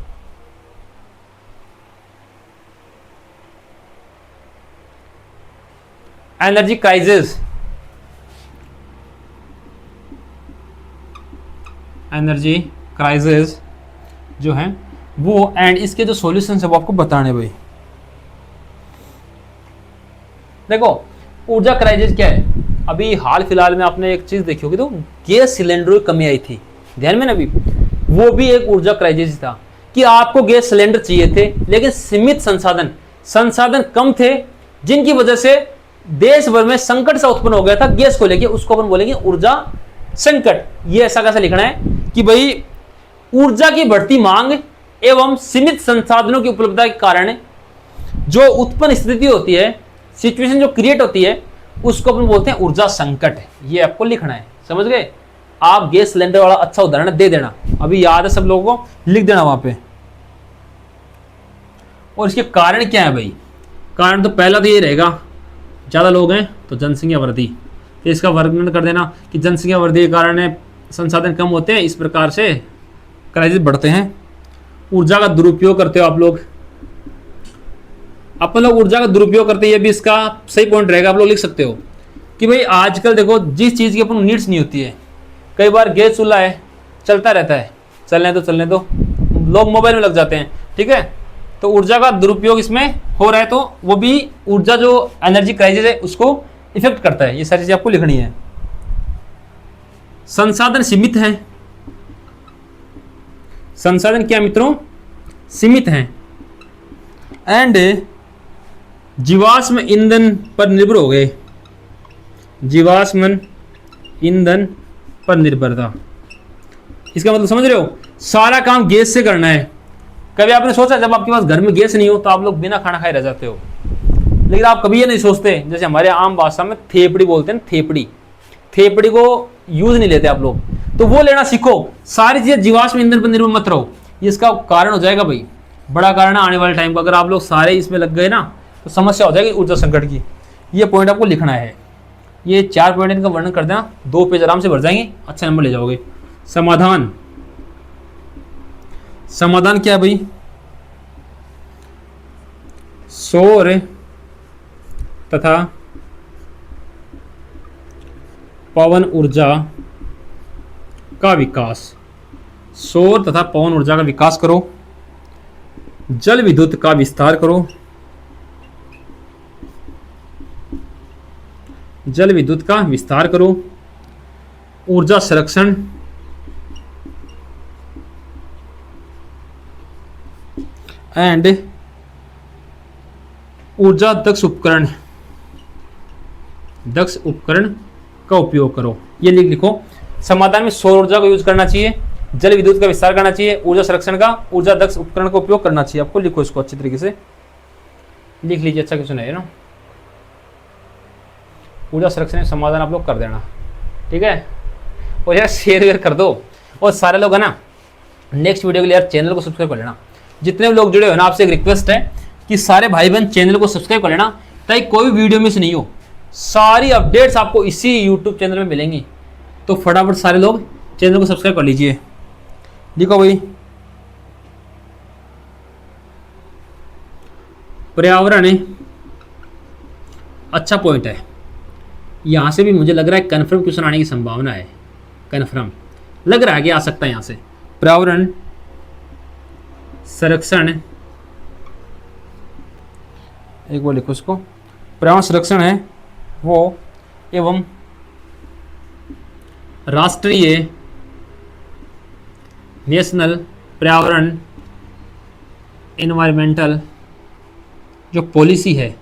एनर्जी क्राइसिस, एनर्जी क्राइसिस जो है वो, एंड इसके जो सॉल्यूशंस है वो आपको बताने भाई। देखो ऊर्जा क्राइसिस क्या है, अभी हाल फिलहाल में आपने एक चीज देखी होगी, तो गैस सिलेंडर की कमी आई थी, ध्यान में ना, अभी वो भी एक ऊर्जा क्राइसिस था कि आपको गैस सिलेंडर चाहिए थे लेकिन सीमित संसाधन कम थे, जिनकी वजह से देश भर में संकट सा उत्पन्न हो गया था गैस को लेके, उसको अपन बोलेंगे ऊर्जा संकट। ये ऐसा कैसे लिखना है कि भाई ऊर्जा की बढ़ती मांग एवं सीमित संसाधनों की उपलब्धता के कारण जो उत्पन्न स्थिति होती है, सिचुएशन जो क्रिएट होती है, उसको अपन बोलते हैं ऊर्जा संकट। ये आपको लिखना है, समझ गए। आप गैस सिलेंडर वाला अच्छा उदाहरण दे देना, अभी याद है सब लोगों को, लिख देना वहां पे। और इसके कारण क्या है भाई, कारण तो पहला तो ये रहेगा, ज्यादा लोग हैं तो जनसंख्या वृद्धि, तो इसका वर्णन कर देना कि जनसंख्या वृद्धि के कारण संसाधन कम होते हैं, इस प्रकार से क्राइसिस बढ़ते हैं। ऊर्जा का दुरुपयोग करते हो आप लोग, अपन लोग ऊर्जा का दुरुपयोग करते हैं, ये भी इसका सही पॉइंट रहेगा। आप लोग लिख सकते हो कि भाई आजकल देखो जिस चीज़ की अपन नीड्स नहीं होती है, कई बार गैस चूल्हा है चलता रहता है, चलने दो लोग मोबाइल में लग जाते हैं, ठीक है, तो ऊर्जा का दुरुपयोग इसमें हो रहा है, तो वो भी ऊर्जा जो एनर्जी क्राइसिस है उसको इफेक्ट करता है। ये सारी चीजें आपको लिखनी है। संसाधन सीमित है, संसाधन क्या मित्रों, सीमित हैं, एंड जीवाश्म ईंधन पर निर्भर हो गए, जीवाश्म ईंधन पर निर्भरता। इसका मतलब समझ रहे हो, सारा काम गैस से करना है। कभी आपने सोचा जब आपके पास घर में गैस नहीं हो तो आप लोग बिना खाना खाए रह जाते हो, लेकिन आप कभी ये नहीं सोचते, जैसे हमारे आम भाषा में थेपड़ी बोलते हैं, थेपड़ी को यूज नहीं लेते आप लोग, तो वो लेना सीखो। सारी चीजें जीवाश्म ईंधन पर निर्भर मत रहो, इसका कारण हो जाएगा भाई, बड़ा कारण है आने वाले टाइम को। अगर आप लोग सारे इसमें लग गए ना तो समस्या हो जाएगी ऊर्जा संकट की। ये पॉइंट आपको लिखना है, ये 4 पॉइंट इनका वर्णन कर देना, 2 पेज आराम से भर जाएंगे, अच्छा नंबर ले जाओगे। समाधान, समाधान क्या है भाई, सौर तथा पवन ऊर्जा का विकास, सौर तथा पवन ऊर्जा का विकास करो, जल विद्युत का विस्तार करो, जल विद्युत का विस्तार करो, ऊर्जा संरक्षण, एंड ऊर्जा दक्ष उपकरण का उपयोग करो। ये लिखो, समाधान में सौर ऊर्जा को यूज करना चाहिए, जल विद्युत का विस्तार करना चाहिए, ऊर्जा संरक्षण का, ऊर्जा दक्ष उपकरण का उपयोग करना चाहिए। आपको लिखो इसको अच्छी तरीके से लिख लीजिए, अच्छा क्वेश्चन है ना। ऊर्जा संरक्षण समाधान आप लोग कर देना, ठीक है। और यार शेयर कर दो, और सारे लोग है ना नेक्स्ट वीडियो के लिए यार चैनल को सब्सक्राइब कर लेना। जितने लोग जुड़े हो ना, आपसे एक रिक्वेस्ट है कि सारे भाई बहन चैनल को सब्सक्राइब कर लेना ताकि कोई वीडियो मिस नहीं हो। सारी अपडेट्स आपको इसी यूट्यूब चैनल में मिलेंगी, तो फटाफट सारे लोग चैनल को सब्सक्राइब कर लीजिए। लिखो भाई, पर्यावरण अच्छा पॉइंट है, यहां से भी मुझे लग रहा है कन्फर्म क्वेश्चन आने की संभावना है, कन्फर्म लग रहा है कि आ सकता है यहां से। पर्यावरण संरक्षण, एक बार लिखो इसको, पर्यावरण संरक्षण है वो एवं राष्ट्रीय नेशनल पर्यावरण एनवायरमेंटल जो पॉलिसी है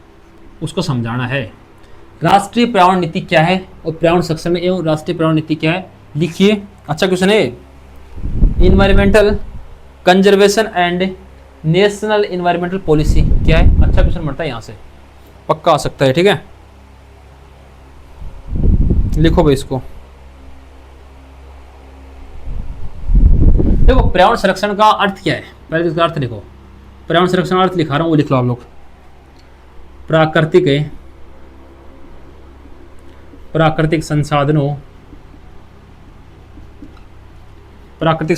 उसको समझाना है। राष्ट्रीय पर्यावरण नीति क्या है और पर्यावरण संरक्षण एवं राष्ट्रीय पर्यावरण नीति क्या है, लिखिए। अच्छा क्वेश्चन है। Environmental conservation and national environmental policy क्या है, अच्छा क्वेश्चन बनता है, यहाँ से पक्का आ सकता है। ठीक है, लिखो भाई इसको। देखो पर्यावरण संरक्षण का अर्थ क्या है, पहले इसका अर्थ लिखो। पर्यावरण संरक्षण का अर्थ लिखा रहा हूं, वो लिख लो आप लोग। प्राकृतिक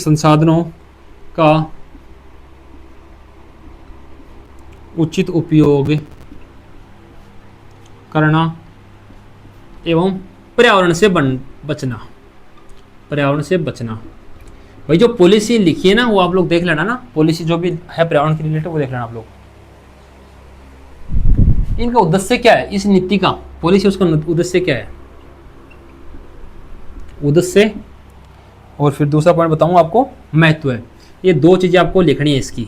संसाधनों का उचित उपयोग करना एवं पर्यावरण से बचना। भाई जो पॉलिसी लिखी है ना वो आप लोग देख लेना ना, पॉलिसी जो भी है पर्यावरण के रिलेटेड वो देख लेना आप लोग। इनका उद्देश्य क्या है, इस नीति का, पॉलिसी उसका उद्देश्य क्या है, उद्देश्य और फिर दूसरा पॉइंट बताऊंगा आपको, महत्व है। ये दो चीजें आपको लिखनी है इसकी।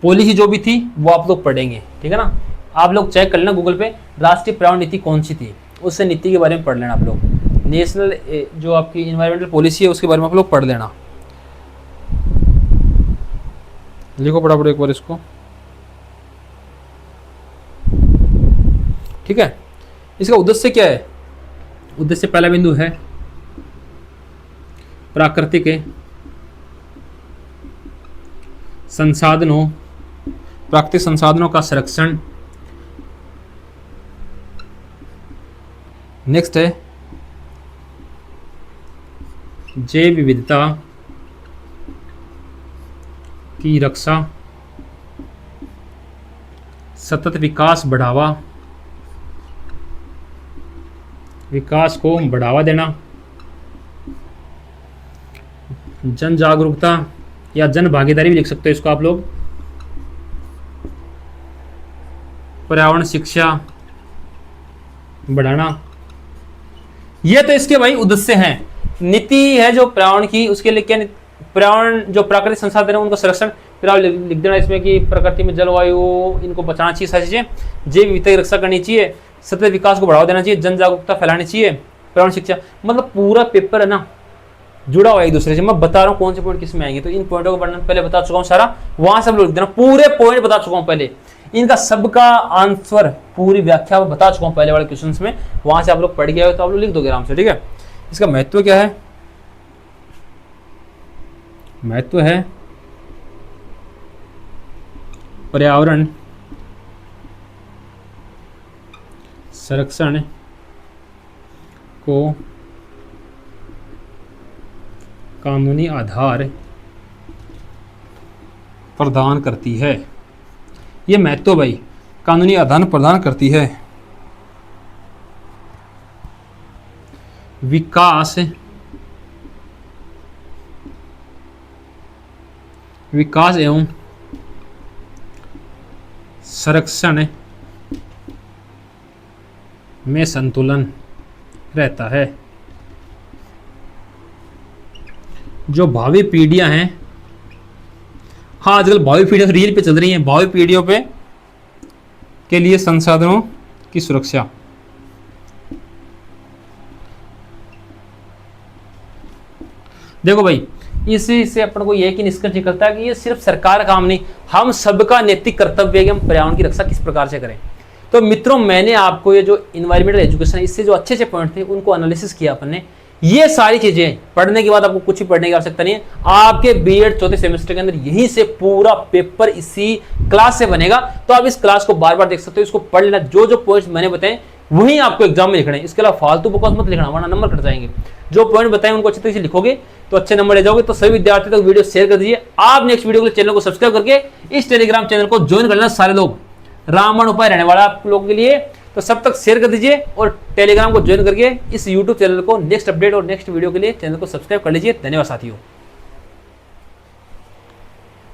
पॉलिसी जो भी थी वो आप लोग पढ़ेंगे, ठीक है ना। आप लोग चेक कर लेना गूगल पे राष्ट्रीय पर्यावरण नीति कौन सी थी, उससे नीति के बारे में पढ़ लेना आप लोग। नेशनल जो आपकी इन्वायरमेंटल पॉलिसी है उसके बारे में आप लोग पढ़ लेना। लिखो फटाफट एक बार इसको, ठीक है। इसका उद्देश्य क्या है, उद्देश्य पहला बिंदु है प्राकृतिक संसाधनों का संरक्षण। नेक्स्ट है जैव विविधता की रक्षा, सतत विकास को बढ़ावा देना, जन जागरूकता या जन भागीदारी भी लिख सकते हो इसको आप लोग, पर्यावरण शिक्षा बढ़ाना। ये तो इसके भाई उद्देश्य हैं। नीति है जो पर्यावरण की, उसके लिए क्या, पर्यावरण जो प्राकृतिक संसाधन है उनका संरक्षण, पर्यावरण लिख देना इसमें कि प्रकृति में जलवायु इनको बचाना चाहिए, सारी चीजें, जैव विविधता की रक्षा करनी चाहिए, सतत विकास को बढ़ावा देना चाहिए, जन जागरूकता फैलानी चाहिए, पर्यावरण शिक्षा। मतलब पूरा पेपर है ना जुड़ा हुआ है एक दूसरे से। मैं बता रहा हूँ कौन से पॉइंट किस में आएंगे, तो इन पॉइंटों को पहले बता चुका हूँ सारा, वहां से हम लोग लिख देना, पूरे पॉइंट बता चुका हूँ पहले, इनका सबका आंसर पूरी व्याख्या बता चुका हूँ पहले वाले क्वेश्चंस में, वहां से आप लोग पढ़ गए हो तो आप लोग लिख दोगे आराम से, ठीक है। इसका महत्व क्या है, महत्व है पर्यावरण संरक्षण को कानूनी आधार प्रदान करती है। ये महत्व भाई कानूनी आधार प्रदान करती है। विकास एवं संरक्षण में संतुलन रहता है। जो भावी पीढ़ियां हैं, हाँ आजकल भावी पीढ़ियां रील पे चल रही हैं, भावी पीढ़ियों पे के लिए संसाधनों की सुरक्षा। देखो भाई इससे अपन को यह कि निष्कर्ष निकलता है कि ये सिर्फ सरकार का काम नहीं, हम सबका नैतिक कर्तव्य है कि हम पर्यावरण की रक्षा किस प्रकार से करें। तो मित्रों मैंने आपको ये जो इन्वायरमेंटल एजुकेशन है इससे जो अच्छे अच्छे पॉइंट थे उनको एनालिसिस किया अपन ने। ये सारी चीजें पढ़ने के बाद आपको कुछ भी पढ़ने की आवश्यकता नहीं है, आपके बीएड चौथे सेमेस्टर के अंदर यहीं से पूरा पेपर इसी क्लास से बनेगा। तो आप इस क्लास को बार बार देख सकते हो, इसको पढ़ लेना, जो जो पॉइंट्स मैंने बताए वही आपको एग्जाम में लिखना है। इसके अलावा फालतू बकवास मत लिखना वरना नंबर कट जाएंगे। जो पॉइंट बताए उनको अच्छे तरीके से लिखोगे तो अच्छे नंबर ले जाओगे। तो सभी विद्यार्थी तक वीडियो शेयर कर दीजिए। आप नेक्स्ट वीडियो के लिए चैनल को सब्सक्राइब करके इस टेलीग्राम चैनल को ज्वाइन कर लेना सारे लोग, रामबाण उपाय रहने वाला आप लोगों के लिए। तो सब तक शेयर कर दीजिए और टेलीग्राम को ज्वाइन करके इस यूट्यूब चैनल को नेक्स्ट अपडेट और नेक्स्ट वीडियो के लिए चैनल को सब्सक्राइब कर लीजिए। धन्यवाद साथियों।